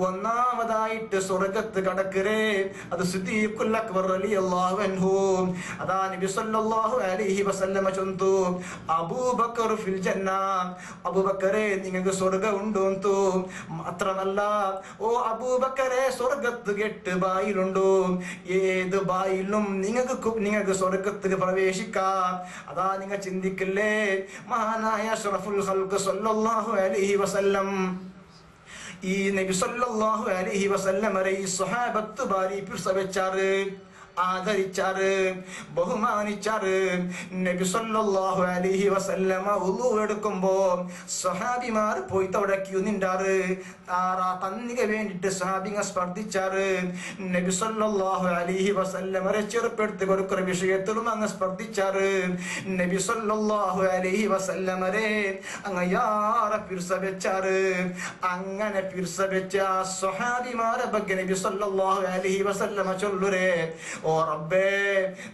ഒന്നാമതായിട്ട് സ്വർഗ്ഗത്ത് കടക്കരേ അത് സിദ്ദീഖുൽ അക്ബർ റളിയല്ലാഹു അൻഹു. അതാ നബി സല്ലല്ലാഹു അലൈഹി വസല്ലമ ചൊന്നു, അബൂബക്കർ ഫിൽ ജന്ന, അബൂബക്കറെ നിങ്ങൾക്ക് സ്വർഗ്ഗം ഉണ്ടോ? മാത്രമല്ല ഓ അബൂബക്കറെ സ്വർഗ്ഗത്ത് 8 ബായിലുണ്ടോ, ഏത് ബായിലും നിങ്ങൾക്ക് സ്വർഗ്ഗത്തിന് പ്രവേശിക്കാം. അതാ നിങ്ങൾ ചിന്തിക്കില്ലേ, മഹാനായ അഷ്റഫുൽ ഖൽഖ് സല്ലല്ലാഹു അലൈഹി വസല്ലം ഈ നബി സല്ലല്ലാഹു അലൈഹി വസല്ലം ഈ സ്വഹാബത്ത് ബാരി പ്രസവിച്ചാറ്. ആദരിച്ചാറ്, ബഹുമാനിച്ചാറ്. നബി സല്ലല്ലാഹു അലൈഹി വസല്ലമ വുളു എടുക്കുമ്പോ സ്വഹാബിമാർ പോയി അവിടെ ക്യൂ നിന്നാറ്. തന്നിക വേണ്ടിട്ട് സ്വഹാബിങ്ങൾ സ്പർദ്ധിച്ചാറ്. നബി സല്ലല്ലാഹു അലൈഹി വസല്ലമരെ ചെറുപ്പെടുത്തി കൊടുക്കുന്ന വിഷയത്തിലും അങ്ങ് സ്പർദ്ധിച്ചാറ്. നബി സല്ലല്ലാഹു അലൈഹി വസല്ലമരെ അങ്ങ് യാറെ പിർസ വെച്ചാറ്. അങ്ങനെ പിർസ വെച്ച സ്വഹാബിമാരെ ಬಗ್ಗೆ നബി സല്ലല്ലാഹു അലൈഹി വസല്ലമ ചൊല്ലുരേ, ഓ റബ്ബേ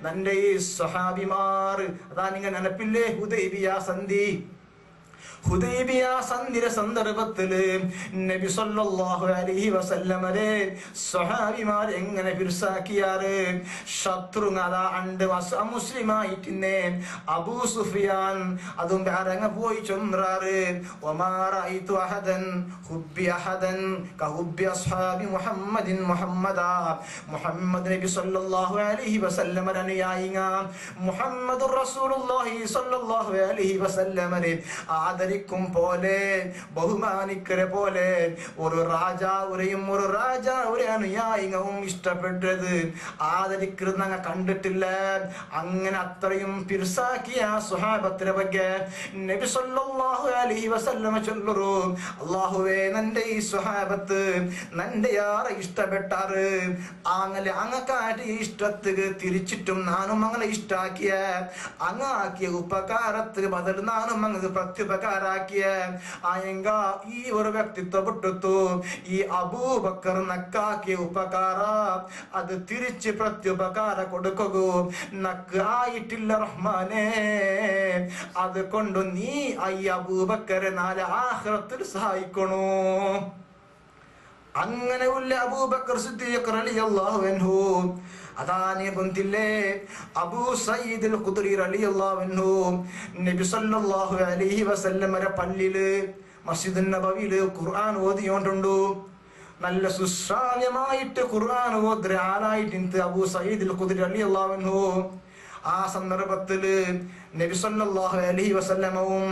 നന്റെ ഈ സ്വഹാബിമാർ അതാ നിങ്ങൾ നെനപ്പില്ലേ ഹുദൈബിയ സന്ധി. ഹുദൈബിയ സന്ധിയുടെ സന്ദർഭത്തില് നബി സല്ലല്ലാഹു അലൈഹി വസല്ലമരെ സ്വഹാബിമാർ എങ്ങനെ ഫിർസാക്കിയാറ്. ശത്രുങ്ങത അണ്ട് മുസ്ലിമായിട്ടിന്നെ അബൂ സുഫിയാൻ അതും അരങ്ങ പോയി ചൊന്നാറ്. വമാ റഅയ്തു അഹദൻ ഹുബ്ബി അഹദൻ കഹുബ്ബി അസ്ഹാബി മുഹമ്മദിൻ മുഹമ്മദാ. മുഹമ്മദ് നബി സല്ലല്ലാഹു അലൈഹി വസല്ലമരെ അനുയായിങ്ങ മുഹമ്മദുർ റസൂലുള്ളാഹി സല്ലല്ലാഹു അലൈഹി വസല്ലമരെ ആദരിക്കും പോലെ ബഹുമാനിക്കരെ പോലെ ഒരു രാജാവുരെയും ഒരു രാജാവുരെ അനുയായികളും ഇഷ്ടപ്പെട്ടത് ആദരിക്കുന്നത് ഞങ്ങൾ കണ്ടിട്ടില്ല. അങ്ങനെ അത്രയും പിർസാക്കിയ സ്വഹാബത്തിനെ ಬಗ್ಗೆ നബി സല്ലല്ലാഹു അലൈഹി വസല്ലമ ചൊല്ലുറു, അല്ലാഹുവേ നന്റെ ഈ സ്വഹാബത്ത് നന്റെ യാറെ ഇഷ്ടപ്പെട്ടാറ്. അങ്ങനെ അങ്ങക്കാട്ടി ഇഷ്ടത്തിന് തിരിച്ചിട്ടും നാനും അങ്ങനെ ഇഷ്ടാക്കിയ അങ്ങാക്കിയ ഉപകാരത്തിന് ബദൽ നാനും അങ്ങ് പ്രത്യുപകാരാക്കിയ ആയെങ്ക ഈ ഒരു വ്യക്തിത്വ വിട്ടുത്തു ഈ അബൂബക്കർ നക്കാക്കിയ ഉപകാര അത് തിരിച്ച് പ്രത്യുപകാര കൊടുക്കുക നക്ക് ആയിട്ടില്ല റഹ്മാനേ. അത് കൊണ്ട് നീ ഈ അബൂബക്കറെ നാളെ ആഖിറത്തിൽ സഹായിക്കണു. അങ്ങനെ ഉള്ള അബൂബക്കർ സിദ്ദീഖ് റളിയല്ലാഹു അൻഹു അതാനെ ബന്തില്ലേ അബൂ സയ്യിദ് അൽ ഖുദ്രി റളിയല്ലാഹു അൻഹു നബി സല്ലല്ലാഹു അലൈഹി വസല്ലമയുടെ പള്ളിയില് മസ്ജിദുൻ നബവിയില് ഖുർആൻ ഓതിയോണ്ടുണ്ടു. നല്ല സുശ്രാവ്യമായിട്ട് ഖുർആൻ ഓദ്ര ആളായിട്ട് അബൂ സയ്യിദ് അൽ ഖുദ്രി റളിയല്ലാഹു അൻഹു ആ സന്ദർഭത്തില് നബി സല്ലല്ലാഹു അലൈഹി വസല്ലമവും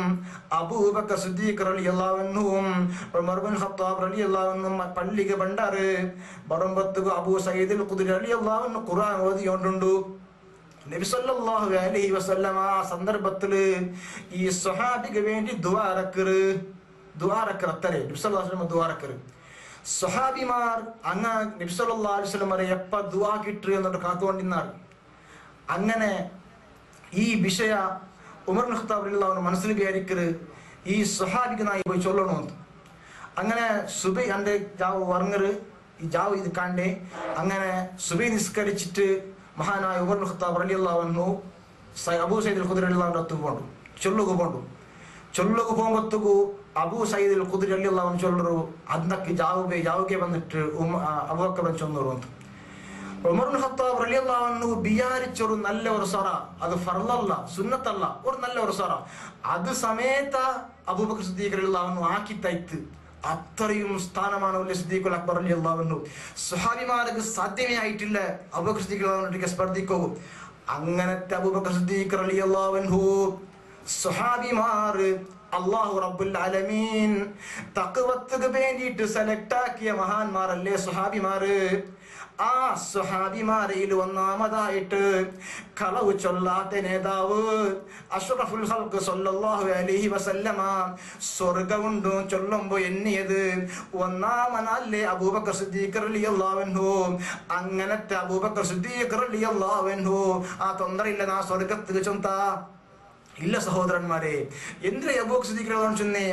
അബൂബക്കർ സിദ്ദീഖ് റളിയല്ലാഹു അൻഹുവും ഉമർ ഇബ്നു ഖത്താബ് റളിയല്ലാഹു അൻഹും പള്ളിക്ക് ബണ്ടാറ് ബറമ്പത്ത് അബൂ സയ്യിദ് അൽ ഖുദ്രി റളിയല്ലാഹു അൻഹു ഖുർആൻ ഓതിയോണ്ടുണ്ടു. നബി സല്ലല്ലാഹു അലൈഹി വസല്ലമ ആ സന്ദർഭത്തില് ഈ സ്വഹാബിക്ക് വേണ്ടി ദുആറക്കറ് അത്രേ നബി സല്ലല്ലാഹു അലൈഹി വസല്ലം ദുആറക്കറ്. സ്വഹാബിമാർ അങ്ങ് നബി സല്ലല്ലാഹു അലൈഹി വസല്ലമരെ എപ്പ ദുആ കിട്ടു എന്നിട്ട് കാത്തുകൊണ്ടിരുന്നാണ്. അങ്ങനെ ഈ വിഷയ ഉമർ ഇബ്നു ഖത്താബ് റളിയല്ലാഹു അൻഹു മനസ്സിൽ വിചാരിക്കരുത് ഈ സ്വഹാബിക്ക് നായി പോയി ചൊല്ലണമെന്ന്. അങ്ങനെ സുബൈ അന്റെ ജാവ് വർങ്ങറ് ഈ ജാവ് ഇത് കണ്ടേ അങ്ങനെ സുബൈ നിസ്കരിച്ചിട്ട് മഹാനായ ഉമർ ഇബ്നു ഖത്താബ് റളിയല്ലാഹു അൻഹു അബൂ സയ്യിദ് അൽ ഖുദ്രി റളിയല്ലാഹു അൻഹു പോണ്ടു ചൊല്ലുക പോകുമ്പത്തുകു അബൂ സയ്യിദ് അൽ ഖുദ്രി റളിയല്ലാഹു അൻഹു ചൊല്ലರು ಅದಕ್ಕೆ ಜಾವುಗೆ ಬಂದಿಟ್ಟು ಅಬೂಬಕರ್ ಚೊನ್ನರು ಅಂತ. ഉമർ ഇബ്നു ഖത്താബ് റളിയല്ലാഹു അൻഹു വിചാരിച്ചൊരു നല്ല ഒരു സ്വറ, അത് ഫർളല്ല സുന്നത്തല്ല, ഒരു നല്ല ഒരു സ്വറ അത് സമേത അബൂബക്കർ സിദ്ദീഖ് റളിയല്ലാഹു അൻഹു ആക്കി തയ്ത്ത് അത്രയും സ്ഥാനമാണ് സിദ്ദീഖുൽ അക്ബർ റളിയല്ലാഹു അൻഹു. സ്വഹാബിമാർക്ക് സാധ്യമേ ആയിട്ടില്ല അബൂബക്കർ സിദ്ദീഖ് റളിയല്ലാഹു അൻഹു സ്പർദ്ധിക്കൂ. അങ്ങനത്തെ അബൂബക്കർ സിദ്ദീഖ് റളിയല്ലാഹു അൻഹു സ്വഹാബിമാർ അല്ലാഹു റബ്ബുൽ ആലമീൻ തഖ്വക്ക് വേണ്ടിയിട്ട് സെലക്ട് ആക്കിയ മഹാന്മാരല്ലേ സ്വഹാബിമാര്. ആ സ്വഹാബിമാരിൽ ഒന്നാമതായിട്ട് കളവ് ചൊല്ലാത്ത നേതാവ് അഷ്റഫുൽ ഖൽഖ് സല്ലല്ലാഹു അലൈഹി വസല്ലമ സ്വർഗ്ഗമുണ്ട് ചൊല്ലുമ്പോ എണ്ണിയത് ഒന്നാമനല്ലേ അബൂബക്കർ സിദ്ദീഖ് റളിയല്ലാഹു അൻഹു. അങ്ങനത്തെ അബൂബക്കർ സിദ്ദീഖ് റളിയല്ലാഹു അൻഹു ആ തൊണ്ടയില്ല നാ സ്വർഗ്ഗത്തിൽ ചൊന്താ ഇല്ല സഹോദരന്മാരെ. എന്തിനാ അബൂബക്കർ സിദ്ദീഖ് റളിയല്ലാഹു അൻഹു ചൊന്നേ?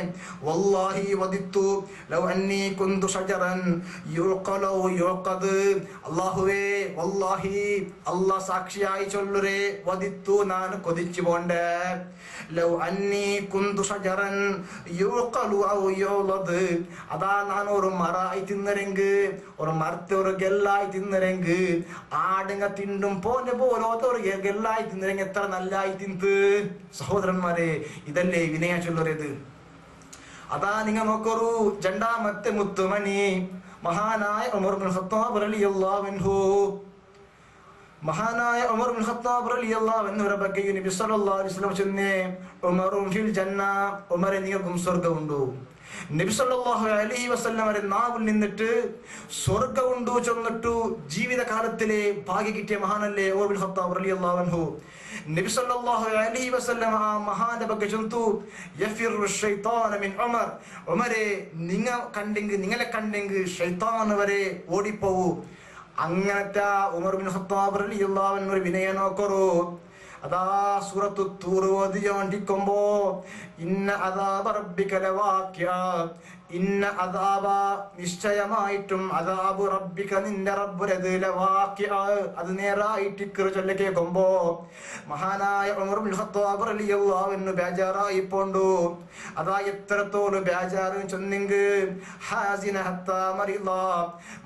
വല്ലാഹി വദിത്തു ലൗ അന്നി കുന്തു ഷജറൻ യുഖലു യുഖദ്. അല്ലാഹുവേ വല്ലാഹി അല്ലാഹ് സാക്ഷിയായി ചൊല്ലുരേ വദിത്തു ഞാൻ കൊതിച്ചു പോണ്ടേ ലൗ അന്നി കുന്തു ഷജറൻ യുഖലു ഔ യുളദ്. അതാ ഞാൻ ഒരു മറായി തിന്നരെങ്ക് ഒരു മരത്തെ ഒരു ഗെല്ലായി തിന്നരെങ്ക് ആടുങ്ങ തിണ്ടും പോലെ പോലോത്ത ഒരു ഗെല്ലായി തിന്നരെങ്ക് എത്ര നല്ലായി തിന്ത്. സഹോദരന്മാരെ ഇതല്ലേ വിനയ ചൊല്ലരുത്. അതാ നിങ്ങൾ നോക്കൊരു രണ്ടാമത്തെ മുത്തുമണി മഹാനായ ഉമർ ഇബ്നു ഖത്താബ് റളിയല്ലാഹു അൻഹു. മഹാനായ ഉമർ ഇബ്നു ഖത്താബ് റളിയല്ലാഹു അൻഹുവിനെ ಬಗ್ಗೆ നബി സല്ലല്ലാഹു അലൈഹി വസല്ലം ചൊന്നേ ഉമറും ഫിൽ ജന്ന, ഉമറെ നിങ്ങൾക്കും സ്വർഗ്ഗമുണ്ട്. നബി സല്ലല്ലാഹു അലൈഹി വസല്ലമയുടെ നാവിൽ നിന്നിട്ട് സ്വർഗ്ഗമുണ്ടോ ചെന്നിട്ടു ജീവിതകാലത്തിലെ ഭാഗ്യ കിട്ടിയ മഹാനല്ലേ ഉമർ ബിൻ ഖത്താബ് റളിയല്ലാഹു അൻഹു. നബി സല്ലല്ലാഹു അലൈഹി വസല്ലം ആ മഹാന്റെ ಬಗ್ಗೆ ചൊന്തു യഫിറു ശൈത്താന മിൻ ഉമർ. ഉമരെ നിങ്ങളെ കണ്ടെങ്കിൽ ശൈത്താൻ വരെ ഓടിപ്പോവൂ. അങ്ങനത്തെ ഉമർ ബിൻ ഖത്താബ് റളിയല്ലാഹു അൻഹു ഒരു വിനയം നോക്കറു. അതാ സൂറത്തു തൂർ ഓതിയോണ്ടിരിക്കുമ്പോ ഇന്ന അദാബ റബ്ബിക ലവാഖിഅ, ഇന്ന അദാബ നിശ്ചയമായിട്ടും അദാബു റബ്ബിക നിന്റെ റബ്ബുരത് ലവാഖിഅ അത് നേരായിട്ട് ചൊല്ല കേൾക്കുമ്പോ മഹാനായ ഉമർ ബിൻ ഖത്താബ് റളിയല്ലാഹു അൻഹു ബേജാറായി പോണ്ടു. അതാ എത്രത്തോളം ബേജാറ് ചൊന്നെങ്കിൽ ഹാസിന ഹത്താ മറിള.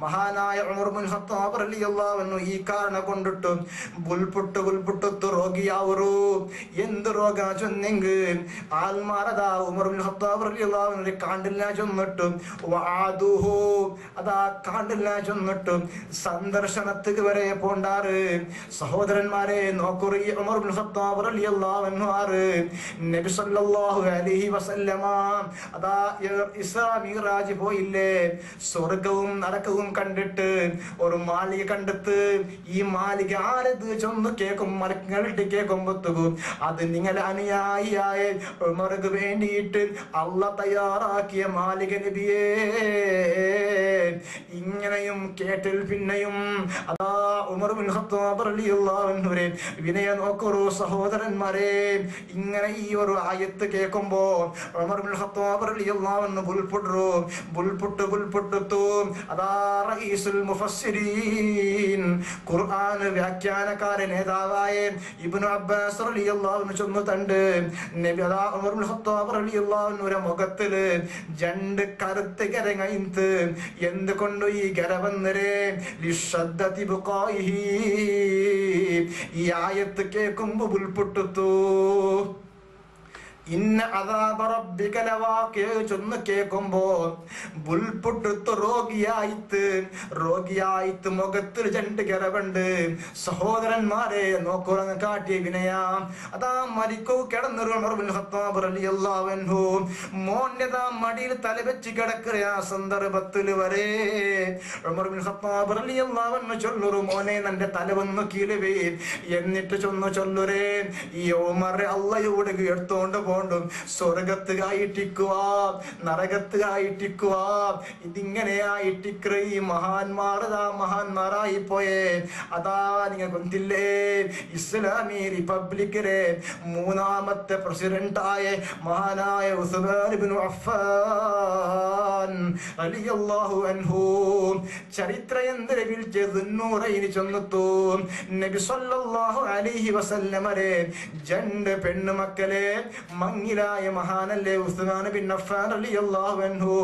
മഹാനായ ഉമർ ബിൻ ഖത്താബ് റളിയല്ലാഹു അൻഹു ഈ കാരണം കൊണ്ടിട്ട് ബുൽപുട്ട് രോഗിയാവറു. എന്ത് രോഗ ചൊന്നെങ്കിൽ ആൽമാരതാ ഉമർ ബിൻ ഖത്താബ് റളിയല്ലാഹു അൻഹു കാണ്ടില്ല ചൊന്നിട്ടും അതാ കാണ്ടില്ല ചൊന്നിട്ടും സന്ദർശനത്തിന് വരെ പോണ്ടാറ്. സഹോദരന്മാരെ നോക്കുറി ഉമർ ബിൻ ഖത്താബ് റളിയല്ലാഹു അൻഹു ആറ് നബി സല്ലല്ലാഹു അലൈഹി വസല്ലമ അതാ ഇസ്രാ മിഅ്റാജ് പോയില്ലേ, സ്വർഗവും നരകവും കണ്ടിട്ട് ഒരു മാളിക കണ്ടെത്ത് ഈ മാളിക ആരത് ചൊന്ന് കേൾക്കും മലക്കുകളുടെ കേൾക്കുമ്പോത്തും അത് നിങ്ങളെ അനുയായിയായ ഉമർക്ക് വേണ്ടിയിട്ട് അള്ളാഹ് തയ്യാറാക്കിയ മാലിക നബിയേ. ഇങ്ങനെയും കേട്ടിൽ പിന്നെയും അതാ ഉമർ ബിൻ ഖത്താബ് റളിയല്ലാഹു അൻഹു വിനയ നോക്കൂ സഹോദരന്മാരെ. ഇങ്ങനെ ഈ ഒരു ആയത്ത് കേൾക്കുമ്പോ ഉമർ ബിൻ ഖത്താബ് റളിയല്ലാഹു അൻഹു ബുൽപുട്ടു അതാ റഈസുൽ മുഫസ്സിരീൻ ഖുർആൻ വ്യാഖ്യാനക്കാരൻ നേതാവായ ഇബ്നു അബ്ബാസ് റളിയല്ലാഹു അൻഹു ചൊന്നുതണ്ട് നബി അതാ ഉമർ ബിൻ ഖത്താബ് റളിയല്ലാഹു അൻഹുവിന്റെ മുഖത്തില് രണ്ട് കറുത്ത് കരങ്ങയിന്ത്. എന്തുകൊണ്ട് ഈ കര വന്നരേ ലിശ്ശദ്ദതി ബുഖായിഹി. ഈ ആയത്ത് കേൾക്കുമ്പോ ബുൽപുട്ടു. ഇന്ന അദാബ റബ്ബിക ലവാഖിഅ ചൊന്ന് കേൾക്കുമ്പോ ബുൽപുട്ടു രോഗിയായിട്ട് മുഖത്തിൽ രണ്ട് കരവുണ്ട്. സഹോദരന്മാരെ നോക്കുറങ്ങ് കാട്ടിയ വിനയ അതാ മരിക്കൂ കിടന്നൊരു ഉമർ ബിൻ ഖത്താബ് റളിയല്ലാഹു അൻഹു മോന്റെതാ മടിയിൽ തലവെച്ച് കിടക്കുന്ന ആ സന്ദർഭത്തിൽ വരെ ഉമർ ബിൻ ഖത്താബ് റളിയല്ലാഹു അൻഹു ചൊല്ലൊരു മോനെ നിന്റെ തലവൊന്ന് കീഴുവേ എന്നിട്ട് ചൊല്ലുരേ ഈ ഉമർ അള്ളയോട് എടുത്തോണ്ട് സ്വർഗത്ത് ആയിട്ടിക്കുക നരകത്ത് ആയിട്ടിക്കുക. ഇതിങ്ങനെയായിട്ടിക്ക ഈ മഹാന്മാരായി പോയേ. അതാ നിങ്ങൾ കൊണ്ടില്ലേ ഇസ്ലാമി റിപ്പബ്ലിക്കിലെ 3ാമത്തെ പ്രസിഡന്റായ മഹാനായ ഉസ്മാൻ ഇബ്നു അഫ്ഫാൻ റളിയല്ലാഹു അൻഹു ചരിത്രയന്തരെ വിളിച്ച് ദുന്നൂറൈനി ചൊന്നുത്തു. നബി സല്ലല്ലാഹു അലൈഹി വസല്ലമരെ രണ്ട് പെണ്ണുമക്കളെ മങ്ങിലായ മഹാനല്ലേ ഉസ്മാൻ ബിൻ അഫ്ഫാൻ റളിയല്ലാഹു അൻഹു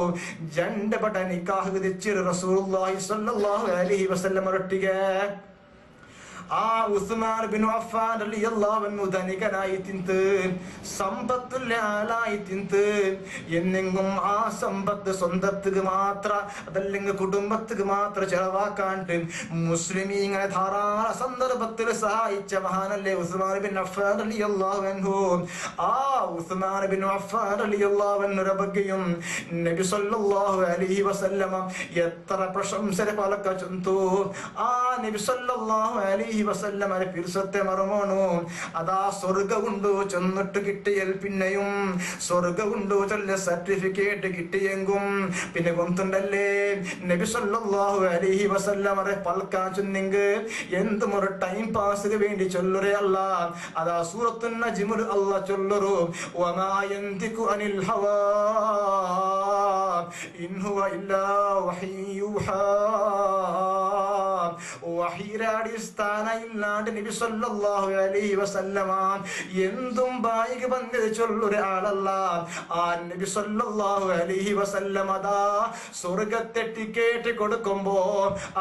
രണ്ട് പട്ട നിക്കാഹ് വിധിച്ച് റസൂലുള്ളാഹി സ്വല്ലല്ലാഹു അലൈഹി വസല്ലം ഒട്ടിಗೆ ആ ഉസ്മാൻ ബിൻ അഫ്ഫാൻ റളിയല്ലാഹു അൻഹു ധനികനായി തിന്ത് സമ്പത്തുള്ള ആളായി തിന്ത്. എന്നെങ്കും ആ സമ്പത്ത് സ്വന്തത്തിക്ക് മാത്ര അതല്ലെങ്കിൽ കുടുംബത്തിക്ക് മാത്ര ചെലവാക്കാണ്ട് മുസ്ലിമീങ്ങളെ ധാരാളം സന്ദർഭത്തിൽ സഹായിച്ച മഹാനല്ലേ ഉസ്മാൻ ബിൻ അഫ്ഫാൻ റളിയല്ലാഹു അൻഹു. ആ ഉസ്മാൻ ബിൻ അഫ്ഫാൻ റളിയല്ലാഹു അൻഹുവിന്റെ ബഗ്ഗയും നബി സല്ലല്ലാഹു അലൈഹി വസല്ലം എത്ര പ്രശംസ പലക ചൊന്തു. ആ നബി സല്ലല്ലാഹു അലൈഹി വസല്ലമയെ പിർസത്തെ മറമോണു അതാ സ്വർഗമുണ്ടോ ചെന്നിട്ട് കിട്ടിയൽ പിന്നെയും സ്വർഗമുണ്ടോ ചൊല്ല സർട്ടിഫിക്കറ്റ് കിട്ടിയെങ്കും പിന്നെ കൊണ്ടുണ്ടല്ലേ നബി സല്ലല്ലാഹു അലൈഹി വസല്ലമയെ പൽക്കാൻ ചൊന്നെങ്കിൽ എന്തും ഒരു ടൈം പാസിന് വേണ്ടി ചൊല്ലുറേ അല്ല. അതാ സൂറത്തുൻ നജ്മുൽ അല്ലാഹ് ചൊല്ലുറു വമാ യന്തിഖു അനിൽ ഹവാ ഇൻ ഹുവ ഇല്ലാ വഹ്യുഹാ. വഹീയുടെ അടിസ്ഥാന ഇല്ലാണ്ട് നബി സല്ലല്ലാഹു അലൈഹി വസല്ലമ എന്തും ബായിക്ക് വന്നത് ചൊല്ലൊരാളല്ല. ആ നബി സല്ലല്ലാഹു അലൈഹി വസല്ലമ ദാ സ്വർഗ്ഗത്തെ ടിക്കറ്റ് കൊടുക്കുമ്പോ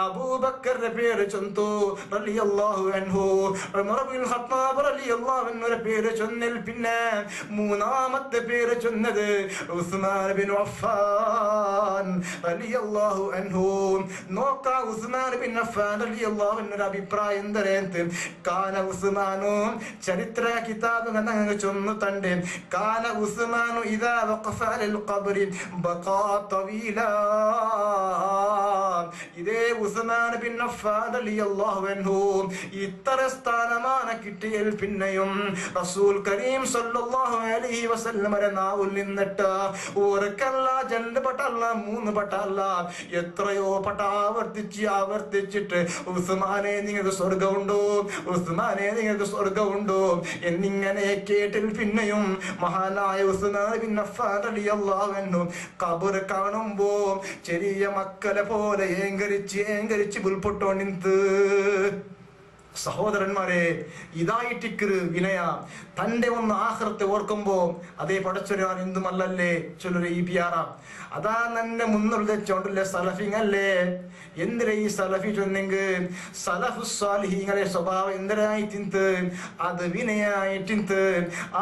അബൂബക്കറിന്റെ പേര് ചൊന്തു റളിയല്ലാഹു അൻഹു. ഉമർ ബിൻ ഖത്താബ് റളിയല്ലാഹു അൻഹുവിന്റെ പേര് ചൊന്നിൽ പിന്നെ 3ാമത്തെ പേര് ചൊന്നത് ഉസ്മാൻ ബിൻ അഫ്ഫാൻ റളിയല്ലാഹു അൻഹു. നോക്കാ ഉസ്മാൻ ബിൻ അഫ്ഫാൻ അഫ്ഫാൻ റളിയല്ലാഹു അൻഹു അഭിപ്രായം എന്തരേന്ത് കാന ഉസ്മാനു ചരിത്ര കിതാബ് ഞങ്ങൾ ചൊന്നു തണ്ട് കാന ഉസ്മാനു ഇദാ വഖഫ അലൽ ഖബ്രി ബഖാ തവീലാ ഇതേ ഉസ്മാൻ ബിൻ അഫ്ഫാൻ റളിയല്ലാഹു അൻഹു ഇത്ര സ്ഥാനമാണ് കിട്ടിയൽ പിന്നെയും റസൂൽ കരീം സല്ലല്ലാഹു അലൈഹി വസല്ലമയുടെ നാവിൽ നിന്നിട്ട് ഒരക്കല്ല രണ്ട് പട്ടല്ല മൂന്ന് പട്ടല്ല എത്രയോ പട്ട ആവർത്തിച്ചിട്ട് ഉസ്മാനെ നിങ്ങൾക്ക് സ്വർഗമുണ്ടോ, ഉസ്മാനെ നിങ്ങൾക്ക് സ്വർഗമുണ്ടോ എന്നിങ്ങനെ കേട്ടിൽ പിന്നെയും മഹാനായ ഉസ്മാൻ ബിൻ അഫ്ഫാൻ റളിയല്ലാഹു അൻഹു ഖബർ കാണുമ്പോ ചെറിയ മക്കളെ പോലെ ഏങ്കരിച്ച് ഉൾപ്പെട്ടോണ്ടിന്ത്. സഹോദരന്മാരെ, ഇതായിട്ടിക്കറ് വിനയ തന്റെ ഒന്ന് ആഖിറത്തെ ഓർക്കുമ്പോ അതേ പടച്ചൊരാൻ എന്തുമല്ലല്ലേ ചൊല്ലൊരു ഈ പിയാറ അതാ നന്നെ മുന്നിൽ വെച്ചോണ്ടല്ലേ സലഫിങ്ങല്ലേ. എന്തിനാ ഈ സലഫി ചൊന്നെങ്കിൽ സലഫു സ്വാലിഹീങ്ങളെ സ്വഭാവം എന്തിനായി തിന്ത് അത് വിനയായിട്ടിന്ത്.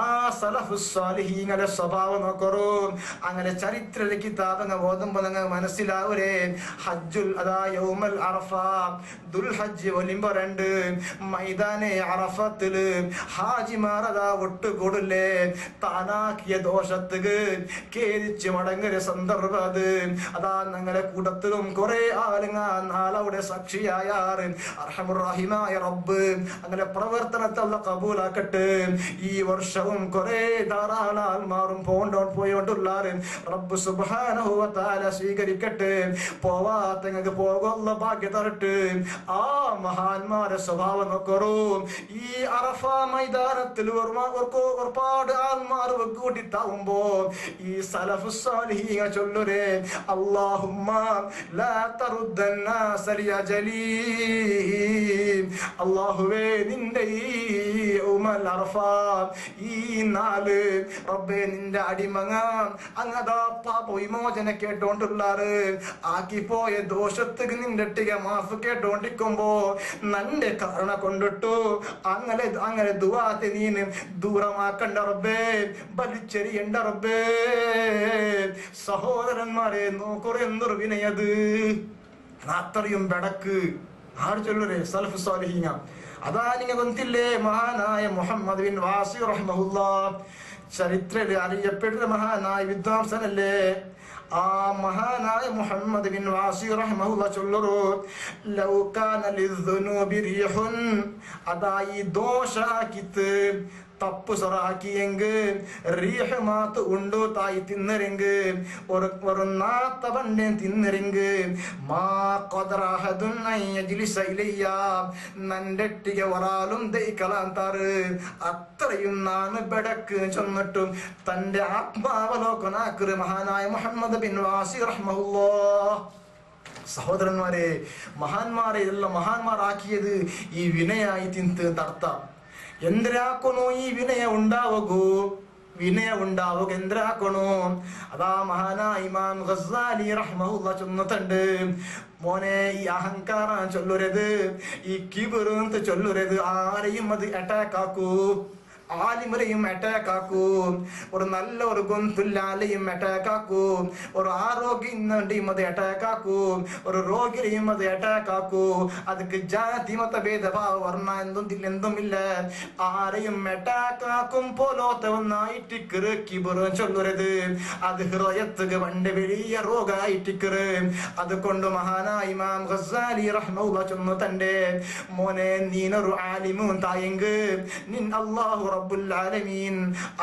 ആ സലഫു സ്വാലിഹീങ്ങളെ സ്വഭാവം നോക്കറോ അങ്ങനെ ചരിത്ര കിതാബങ്ങ ഓതുമ്പോ നിങ്ങൾ മനസ്സിലാവൂരേ. ഹജ്ജുൽ അതാ യൗമൽ അറഫ ദുൽഹജ്ജ് ഒലിമ്പോ 2 മൈതാനെ അറഫത്തില് ഹാജിമാർ അതാ ഒട്ടുകൂടില്ലേ താനാക്കിയ ദോഷത്തുക്ക് കേരിച്ച് മടങ്ങര സന്ദർഭം അത് അതാ ഞങ്ങളെ കൂട്ടത്തിലും കുറെ ആളുങ്ങ നാളവിടെ സാക്ഷിയായാറ്. അർഹമുർ-റഹീമായ റബ്ബ് അങ്ങനെ പ്രവർത്തനത്തെ കബൂലാക്കട്ടെ. ഈ വർഷവും കുറെ ധാരാളം ആൾമാരും പോയോണ്ടുള്ളാറ് റബ്ബ് സുബ്ഹാനഹു വ തആല സ്വീകരിക്കട്ടെ. പോവാത്തങ്ങൾക്ക് പോകുള്ള ഭാഗ്യ തരട്ടെ. ആ മഹാന്മാരെ സ്വഭാവം നോക്കറൂ. ഈ അറഫ മൈതാനത്തിൽ ഒരുപാട് ആൾമാർ കൂട്ടിത്താവുമ്പോ ഈ സലഫു സ്വാലിഹീങ്ങ ചൊല്ലുരേ അല്ലാഹുമ്മ ലാ തറുദ്ദന്നാസ ലിഅജലീം. അല്ലാഹുവേ നിന്റെ ഈ യൗമൽ അറഫ ഈ നാല് റബ്ബേ നിന്റെ അടിമങ്ങ അങ്ങതാ പാപ വിമോചന കേട്ടോണ്ടുള്ളാറ് ആക്കിപ്പോയ ദോഷത്തുക്ക് നിന്റെ ടിക മാഫ് കേട്ടോണ്ടിരിക്കുമ്പോ നന്റെ കാരണ കൊണ്ടിട്ടു അങ്ങനെ ദുആത്തെ നീന് ദൂരമാക്കണ്ട റബ്ബേ, ബലിച്ചെറിയണ്ട റബ്ബേ. സഹോദരന്മാരെ നോക്കുറ എന്തൊരു വിനയത് അത്രയും ബെടക്ക് ആര് ചൊല്ലുരേ സലഫു സ്വാലിഹീങ്ങ. അതാ നിങ്ങൾ കൊന്തില്ലേ മഹാനായ മുഹമ്മദ് ബിൻ വാസി റഹ്മഹുല്ലാഹ് ചരിത്രത്തിൽ അറിയപ്പെടുന്ന മഹാനായ വിദ്വാംസനല്ലേ. ആ മഹാനായ മുഹമ്മദ് ബിൻ വാസി റഹ്മഹുല്ലാഹ് ചൊല്ലുറു ലൗ കാന ലിദ്ദുനൂബി റീഹുൻ അതാ ഈ ദോഷാക്കിത്ത് തപ്പ് സൊറാക്കിയെങ്ക് റീഹ് മാത്ത് ഉണ്ടു തായി തിന്നരെങ്ക് ഒരു നാത്ത പണ്ടേ തിന്നരെങ്ക് മാ ഖദറഹദുൻ അയ്യജ്ലിസ ഇലയ്യ നന്റെട്ടിക ഒരാളും ദൈക്കലാന്താറ് അത്രയും നാണ് ബെടക്ക് ചൊന്നിട്ടും തന്റെ ആത്മാവലോകനാക്കറ് മഹാനായ മുഹമ്മദ് ബിൻ വാസി റഹ്മഹുല്ലാഹ്. സഹോദരന്മാരെ, മഹാന്മാരെ എല്ലാം മഹാന്മാരാക്കിയത് ഈ വിനയായി തിന്ത് നടത്താം. എന്തിനാക്കണോ ഈ വിനയ ഉണ്ടാവുക എന്തിനാക്കണോ. അതാ മഹാനായ ഇമാം ഗസ്സാലി റഹ്മഹുല്ലാഹ് ചൊന്നിട്ടുണ്ട് മോനെ ഈ അഹങ്കാരം ചൊല്ലരുത്, ഈ കിബിറ് ചൊല്ലരുത്. ആരെയും അത് അറ്റാക്ക് ആക്കൂ, ആലിമരെയും അറ്റാക്ക് ആക്കൂ, ഒരു നല്ല ഒരു ഗൊന്തുല്ലാലെയും അറ്റാക്ക് ആക്കൂ, ഒരു ആരോഗ്യം അത് അറ്റാക്ക് ആക്കൂ, ഒരു രോഗിയെയും അത് അറ്റാക്ക് ആക്കൂ. ಅದಕ್ಕೆ ಜಾತಿ ಮತ ಭೇದ ಭಾವ ವರ್ಣ എന്തുമില്ല. ആരെയും അറ്റാക്ക് ആക്കും പോലോത്തെ ഒന്നായിട്ടിക്കറ് കിബിറ് ചൊല്ലരുത്. അത് ഹൃദയത്തുക്ക് പണ്ട് വലിയ രോഗായിട്ടിക്കറ്. അതുകൊണ്ട് മഹാനായ ഇമാം ഗസ്സാലി റഹ്മഹുല്ലാഹ് ചൊന്നു തന്റെ മോനെ നീനൊരു ആലിമും തായെങ്ക് നിൻ അല്ലാഹു റബ്ബുൽ ആലമീൻ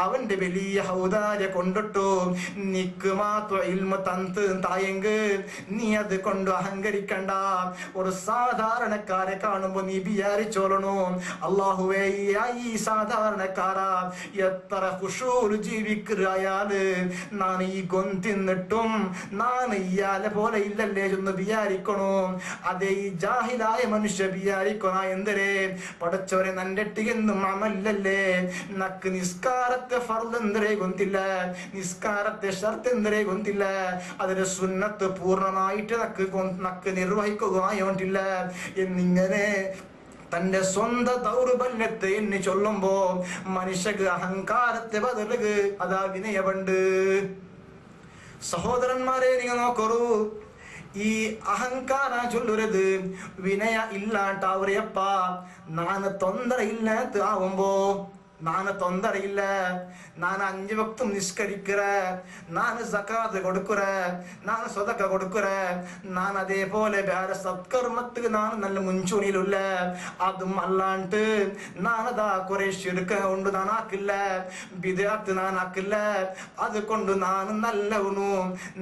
അവന്റെ വലിയ ഔദാര്യ കൊണ്ടിട്ടു നിക്ക് മാത്രം ഇൽമ തന്ത് തായെങ്ക് നീ അത് കൊണ്ട് അഹങ്കരിക്കണ്ട. ഒരു സാധാരണക്കാരെ കാണുമ്പോ നീ വിചാരിച്ചോളണോ അല്ലാഹുവേ ഈ സാധാരണക്കാരാ എത്ര ഖുശൂൽ ജീവിക്കുകയാല് ഞാൻ ഈ ഗൊന്തിന്നിട്ടും ഞാൻ ഇയാളെ പോലെ ഇല്ലല്ലേ എന്ന് വിചാരിക്കണോ. അതേ ഈ ജാഹിലായ മനുഷ്യ വിചാരിക്കണ എന്തരേ പടച്ചവരെ നന്റെട്ടിയെന്നും അമല്ലല്ലേ നക്ക് നിസ്കാരത്തെ ഫർദ് എന്തരേ ഗൊന്തില്ല, നിസ്കാരത്തെ ഷർത്ത് എന്തരേ ഗൊന്തില്ല, അതിന്റെ സുന്നത്ത് പൂർണ്ണമായിട്ട് നക്ക് നിർവഹിക്കുകയായിട്ടില്ല എന്നിങ്ങനെ തന്റെ സ്വന്തം ദൗർബല്യത്തെ എണ്ണി ചൊല്ലുമ്പോ മനുഷ്യക്ക് അഹങ്കാരത്തെ ബദലുക അതാ വിനയമുണ്ട്. സഹോദരന്മാരെ നിങ്ങൾ നോക്കൂ, ಈ ಅಹಂಕಾರ ಚೊಲ್ಲುರದು ವಿನಯ ಇಲ್ಲಾಂಟಾವ್ರಿಯಪ್ಪ ನಾನು ತೊಂದರೆ ಇಲ್ಲ ಅಂತ ಆವಂಬೋ ನಾನು ತೊಂದರೆ ಇಲ್ಲ ನಾನು 5 ವಕ್ತು ನಿಷ್ಕರಿக்கிற ನಾನು സകാത്ത് കൊടുക്കുற ನಾನು സദഖ കൊടുക്കുற ನಾನು അതേപോലെ വേറെ സത്കർമ്മത്തിന് ನಾನು നല്ല മുൻചൂണിയിലുള്ള അതും അല്ലാണ്ട് ഞാനതാ കുറെ ശിർക്ക് കൊണ്ട് നാനാക്കില്ല ബിദ്അത്ത് നാനാക്കില്ല അതുകൊണ്ട് ನಾನು നല്ലവನು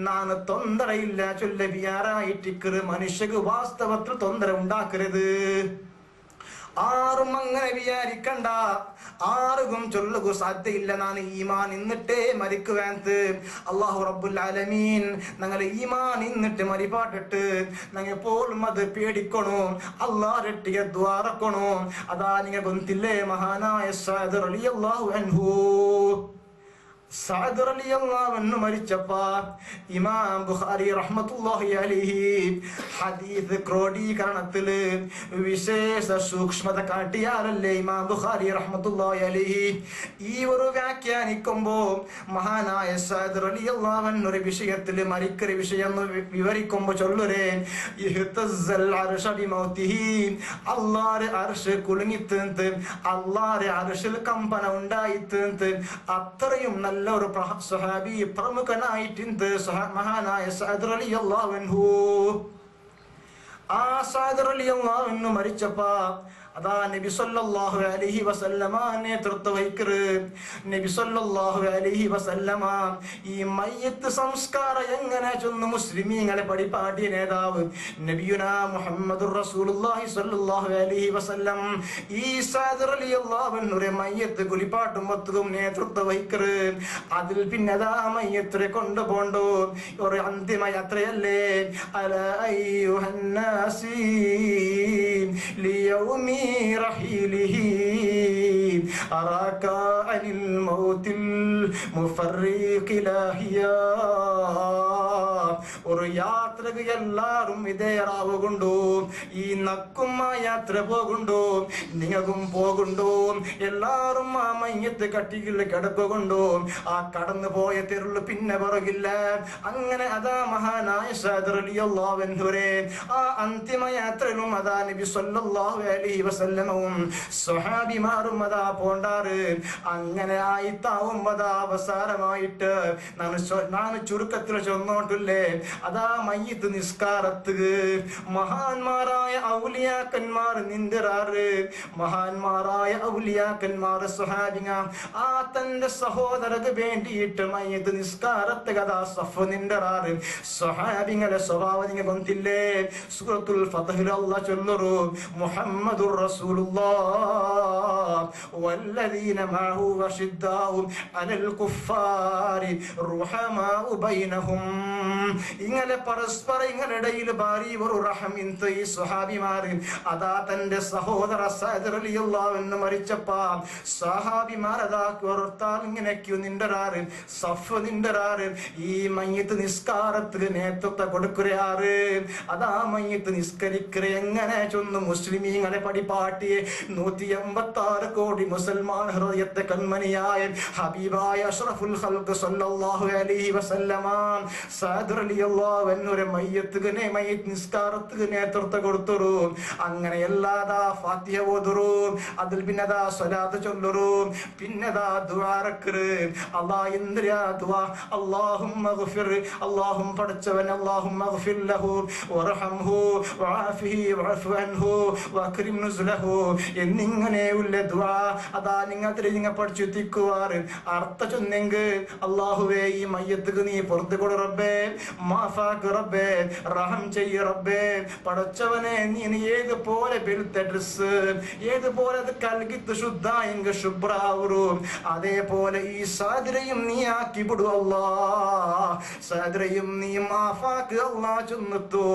ನಾನು ತೊಂದರೆ ಇಲ್ಲ ചൊല്ല വിയാറായിട്ടിക്കറ് മനുഷ്യക്ക് വാസ്തവത്തിൽ ತೊಂದರೆ ഉണ്ടാക്കരുത് ആരും അങ്ങനെ വിചാരിക്കണ്ട ആർക്കും ചൊല്ലുക സാധ്യയില്ല ഞാൻ ഈമാൻ ഇന്നിട്ടേ മരിക്കുവാന്ത് അല്ലാഹു റബ്ബുൽ ആലമീൻ ഞങ്ങളെ ഈമാൻ ഇന്നിട്ട് മരിപ്പാട്ടിട്ട് ഞങ്ങൾ എപ്പോഴും അത് പേടിക്കണോ അല്ലാഹുവിന്റെ ദുആ റക്കണോ അതാ നിങ്ങൾ ഗൊന്തില്ലേ മഹാനായ സഅദ് റളിയല്ലാഹു അൻഹു സഅദ് റളിയല്ലാഹു അൻഹു മരിച്ചപ്പ ഇമാം ബുഖാരി റഹ്മത്തുള്ളാഹി അലൈഹി ഹദീസ് ക്രോഡീകരണത്തിൽ വിശേഷ സൂക്ഷ്മത കാട്ടിയാലല്ലേ ഇമാം ബുഖാരി റഹ്മത്തുള്ളാഹി അലൈഹി ഈ ഒരു വ്യാഖ്യാനിക്കുമ്പോൾ മഹാനായ സഅദ് റളിയല്ലാഹു അൻഹു ഒരു വിഷയത്തിൽ മരിക്കുന്ന വിഷയം വിവരിക്കുമ്പോൾ ചൊല്ലുരേ ഇഹ്തസ്സൽ അർശ ബിമൗതിഹി അല്ലാഹുവിന്റെ അർശ് കുലുങ്ങിത്തീർത്ത് അല്ലാഹുവിന്റെ അർശിൽ കമ്പന ഉണ്ടായിത്തീർത്ത് അത്രയും നല്ല ഒരു സ്വഹാബി പ്രമുഖനായിട്ടുണ്ട് മഹാനായ സഅദ് റളിയല്ലാഹു അൻഹു ആ സഅദ് റളിയല്ലാഹു അൻഹു മരിച്ചപ്പോ അതാ നബി സല്ലല്ലാഹു അലൈഹി വസല്ലമ നേതൃത്വം വഹിക്കറ് നബി സല്ലല്ലാഹു അലൈഹി വസല്ലമ ഈ മയ്യത്ത് സംസ്കാരം എങ്ങനെ ചൊന്നു മുസ്ലിമീങ്ങളെ പരിപാടി നേതാവ് നബിയുനാ മുഹമ്മദുർ റസൂലുള്ളാഹി സല്ലല്ലാഹു അലൈഹി വസല്ലം ഈ സഅദ് റളിയല്ലാഹു അൻഹുരെ മയ്യത്ത് കുളിപ്പാട്ടും മൊത്തവും നേതൃത്വം വഹിക്കറ് അതിൽ പിന്നെ അതാ മയ്യത്തിനെ കൊണ്ടുപോണ്ടു ഒരു അന്തിമ യാത്രയല്ലേ അലാ അയ്യുഹന്നാസി ലിയൗമി رحيله أراك عن الموت المفرق لاهيا ഒരു യാത്രക്ക് എല്ലാരും വിധേയരാവുകൊണ്ടു ഈ നക്കും ആ യാത്ര പോകുണ്ടു നിങ്ങൾക്കും പോകുണ്ടു എല്ലാരും ആ മയ്യത്ത് കട്ടിയിൽ കിടക്കുകൊണ്ടു ആ കടന്നു പോയ തെരുള് പിന്നെ പുറകില്ല അങ്ങനെ അതാ മഹാനായ സഅദ് റളിയല്ലാഹു അൻഹുരെ ആ അന്തിമ യാത്രയിലും അതാ നബി സല്ലല്ലാഹു അലൈഹി വസല്ലമയും സ്വഹാബിമാരും അതാ പോണ്ടാറ് അങ്ങനെ ആയിത്താവും അതാ അവസാനമായിട്ട് ഞാൻ ചുരുക്കത്തിൽ ചൊന്നോട്ടില്ലേ അതാ മയ്യിത്ത് നിസ്കാരത്ത് മഹാന്മാരായ ഔലിയാക്കന്മാർ നിന്ദിറാറ് മഹാന്മാരായ ഔലിയാക്കന്മാർ സ്വഹാബിങ്ങ ആ തന്റെ സഹോദരക്ക് വേണ്ടിയിട്ട് മയ്യിത്ത് നിസ്കാരത്ത് കഥാ സഫ് നിന്ദിറാറ് സ്വഹാബിങ്ങളെ സ്വഭാവം നിങ്ങൾ കൊന്നില്ലേ സൂറത്തുൽ ഫത്ഹിൽ അല്ലാഹ് ചൊല്ലുറു മുഹമ്മദുർ റസൂലുള്ളാഹ് വല്ലദീന മഅഹു വശിദ്ദാഉ അലൽ കുഫാരി റുഹമാഉ ബൈനഹും ഇങ്ങനെ പരസ്പരം ഇങ്ങനിടയിൽ ഭാര്യ ഒരു റഹമിന്ത് ഈ സ്വഹാബിമാര് അതാ തന്റെ സഹോദര സഅദ് റളിയല്ലാഹു അൻഹു മരിച്ചപ്പോ സ്വഹാബിമാർ അതാ ഓർത്താൽ ഇങ്ങനെ ക്യൂ നിന്ററാറ് സഫ് നിന്ററാറ് ഈ മയ്യിത്ത് നിസ്കാരത്തിന് നേതൃത്വം കൊടുക്കുകയാറ് അതാ മയ്യിത്ത് നിസ്കരിക്കുക എങ്ങനെ ചൊന്നു മുസ്ലിമീങ്ങളെ പടിപാട്ടിയെ 186 കോടി മുസൽമാൻ ഹൃദയത്തെ കൺമണിയായ ഹബീബായ അഷ്റഫുൽ ഖൽഖ് സല്ലല്ലാഹു അലൈഹി വസല്ലമ സഅദ് റളിയല്ലാഹു അൻഹുരെ മയ്യിത്ത് നിസ്കാരത്തിന് നേതൃത്വം കൊടുത്തുറു അങ്ങനെ എല്ലാതാ ഫാത്തിഹ ഓതുറു അതിൽ പിന്നെതാ സ്വലാത്ത് ചൊല്ലുറു പിന്നെതാ ദുആ റക്കറ് അല്ലാഹ് എന്തിരാ ദുആ അല്ലാഹുമ്മ ഗഫിർ അല്ലാഹും പടച്ചവൻ അല്ലാഹുമ്മ ഗഫിർ ലഹു വറഹംഹു വആഫിഹി വഅഫു അൻഹു വഅക്രിം നുസ്ലഹു എന്നിങ്ങനെയുള്ള ദുആ അതാ നിങ്ങൾ പഠിച്ചെത്തിക്കുവാറ് അർത്ഥം ചൊന്നെങ്കിൽ അല്ലാഹുവേ ഈ മയ്യത്തുക്ക് നീ പുറത്തു കൊടു റബ്ബേ മാഫാക്ക് റബ്ബേ റഹം ചെയ്യ റബ്ബേ പടച്ചവനെ നീ ഏതുപോലെ വെളുത്ത ഡ്രസ് ഏതുപോലെ അത് കൽകിത്ത് ശുദ്ധായെങ്കിൽ ശുഭ്രാവൂ അതേപോലെ ഈ സാദ്രയും നീ ആക്കി വിടു അല്ലാഹ് സാദ്രയും നീ മാഫാക്ക് അല്ലാഹ് ചൊന്നിത്തു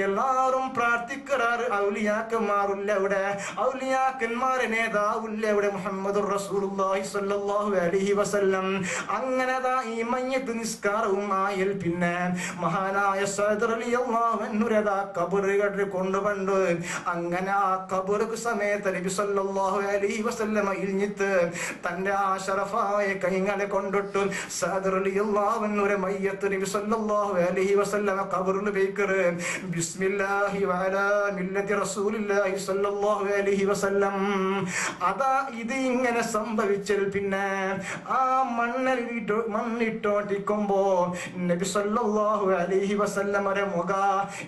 എല്ലാരും പ്രാർത്ഥിക്കാറ് ഔലിയാക്കന്മാരുള്ള ഇവിടെ ഔലിയാക്കന്മാരെ നേതാവുള്ള ഇവിടെ മുഹമ്മദുർ റസൂലുള്ളാഹി സ്വല്ലല്ലാഹു അലൈഹി വസല്ലം അങ്ങനെ ഈ മയ്യിത്ത് നിസ്കാരവും ആയൽ പിന്നെ മഹാനായ സഅദ് റളിയല്ലാഹു അൻഹു ഖബറുകൾ കൊണ്ടുവന്നു. അങ്ങനെ ആ ഖബറുക്ക് സമയത്ത് നബി സല്ലല്ലാഹു അലൈഹി വസല്ലമ ഇൽഞ്ഞിട്ട് തന്റെ ആ ശറഫായ കൈകളെ കൊണ്ടിട്ടു സഅദ് റളിയല്ലാഹു അൻഹു മയ്യത്ത് നബി സല്ലല്ലാഹു അലൈഹി വസല്ലമ ഖബറിൽ വെക്കറ്. ബിസ്മില്ലാഹി വഅലാ മില്ലത്തി റസൂലില്ലാഹി സല്ലല്ലാഹു അലൈഹി വസല്ലം. അതാ ഇത് ഇങ്ങനെ സംഭവിച്ചാൽ പിന്നെ ആ മണ്ണിട്ടോട്ടിക്കുമ്പോ നബി സല്ലല്ലാഹു അലൈഹി വസല്ലമയുടെ മുഖ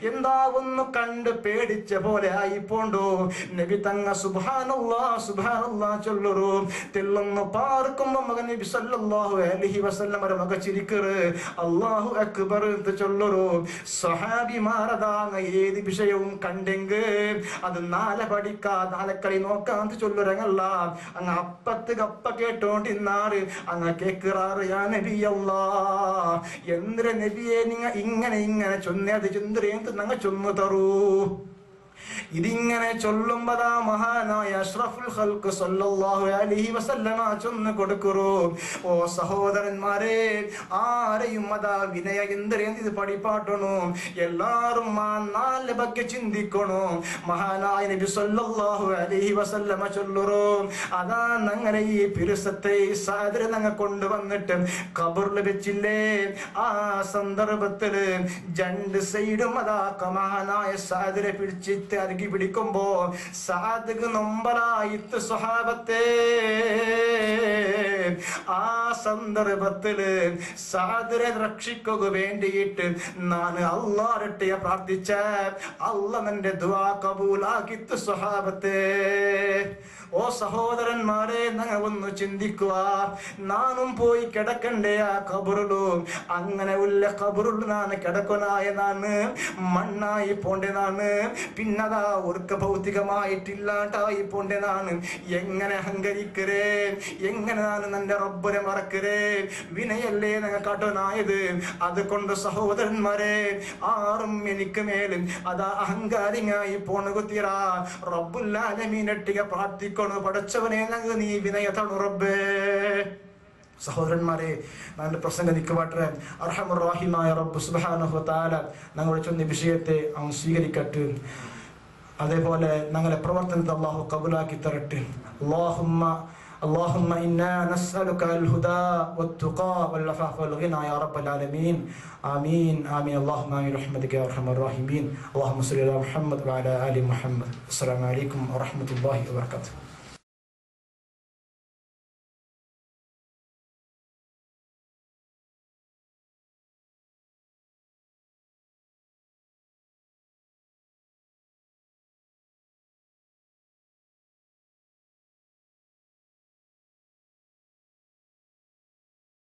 എന്താ ഒന്ന് കണ്ട് പേടിച്ച പോലെ ആയിപ്പോണ്ടു. നബി തങ്ങ സുബ്ഹാനല്ലാഹ് സുബ്ഹാനല്ലാഹ് ചൊല്ലറു. തെല്ലൊന്ന് പാർക്കുമ്പോ മകൻ നബി സല്ലല്ലാഹു അലൈഹി വസല്ലമയുടെ മുഖ ചിരിക്കറ്. അല്ലാഹു അക്ബർ എന്ന് ചൊല്ലറു. സ്വഹാബിമാരതാങ്ങ ഏത് വിഷയവും കണ്ടെങ്കിൽ അത് നാളെ പഠിക്കാ നാളെക്കളി നോക്കാന്ന് ചൊല്ലുരങ്ങല്ല. അങ്ങ് അപ്പത്ത് കപ്പ കേട്ടോണ്ടിന്നാറ് അങ്ങ് കേക്കുറാറ് യാ നബിയല്ലാ. എന്തിര നബിയെ നിങ്ങ ഇങ്ങനെ ഇങ്ങനെ ചൊന്നത് ചന്ദ്രേന്ത് നങ്ങ ചൊന്നു തറൂ. ഇതിങ്ങനെ ചൊല്ലുമ്പതാ മഹാനായ അഷ്റഫുൽ ഖൽഖ് സല്ലല്ലാഹു അലൈഹി വസല്ലമ ചൊന്നു കൊടുക്കുറു. ഓ സഹോദരന്മാരെ, ആരെയും അതാ വിനയ എന്തിരേന്ത് പഠിപ്പാട്ടണു. എല്ലാരും ആ നാല് ಬಗ್ಗೆ ചിന്തിക്കണു. മഹാനായ നബി സല്ലല്ലാഹു അലൈഹി വസല്ലമ ചൊല്ലുറു. അതാ ഞങ്ങളെ ഈ പിരുസത്തെ സാദര ഞങ്ങൾ കൊണ്ടുവന്നിട്ട് ഖബറിൽ വെച്ചില്ലേ. ആ സന്ദർഭത്തില് രണ്ട് സൈഡും അതാ മഹാനായ സാദരെ പിടിച്ചിട്ട് അരുകി പിടിക്കുമ്പോ സാദക്ക് നൊമ്പലായിട്ട് സ്വഹാബത്തെ. ആ സന്ദർഭത്തില് സാദരെ രക്ഷിക്കുക വേണ്ടിയിട്ട് ഞാൻ അല്ലാഹുവിനെ പ്രാർത്ഥിച്ച അല്ലാഹ് നിന്റെ ദുആ കബൂലാക്കിത്ത് സ്വഹാബത്തെ. ഓ സഹോദരന്മാരെ, ഞങ്ങൾ ഒന്ന് ചിന്തിക്കുക. നാനും പോയി കിടക്കണ്ടേ ആ ഖബറിലു. അങ്ങനെ ഉള്ള ഖബറിൽ നാണ് കിടക്കനായ നാണ് മണ്ണായി പോണ്ടേനാണ്. പിന്നതാ ഒർക്ക ഭൗതികമായിട്ടില്ലാണ്ടായി പോണ്ടേനാണ്. എങ്ങനെ അഹങ്കരിക്കരേ, എങ്ങനെ നാണ് നിന്റെ റബ്ബിനെ മറക്കരേ. വിനയല്ലേ ഞങ്ങൾ കാട്ടനായത്. അതുകൊണ്ട് സഹോദരന്മാരെ, ആറും എനിക്ക് മേലും അതാ അഹങ്കാരിങ്ങായി പോണ കുത്തിറ റബ്ബുൽ ആലമീനട്ടിക പ്രാർത്ഥിക്കും. പടച്ചവനെ ഞങ്ങൾ നീ വിനയത്തണു റബ്ബേ. സഹോദരന്മാരെ, ഞങ്ങളുടെ പ്രസംഗം നിൽക്കുവാട്ടെ. അർഹമർ റഹീമായ റബ്ബ് സുബ്ഹാനഹു വ തആല ഞങ്ങളുടെ ചൊന്ന വിഷയത്തെ അവൻ സ്വീകരിക്കട്ടെ. അതേപോലെ ഞങ്ങളുടെ പ്രവർത്തനത്തെ അല്ലാഹു കബൂലാക്കി തരട്ടെ. اللهم إنا نسألك الهدى والتقى والعفاف والغنى يا رب العالمين. آمين آمين. اللهم آمين برحمتك يا أرحم الراحمين. اللهم صل على محمد وعلى آل محمد. السلام عليكم ورحمة الله وبركاته.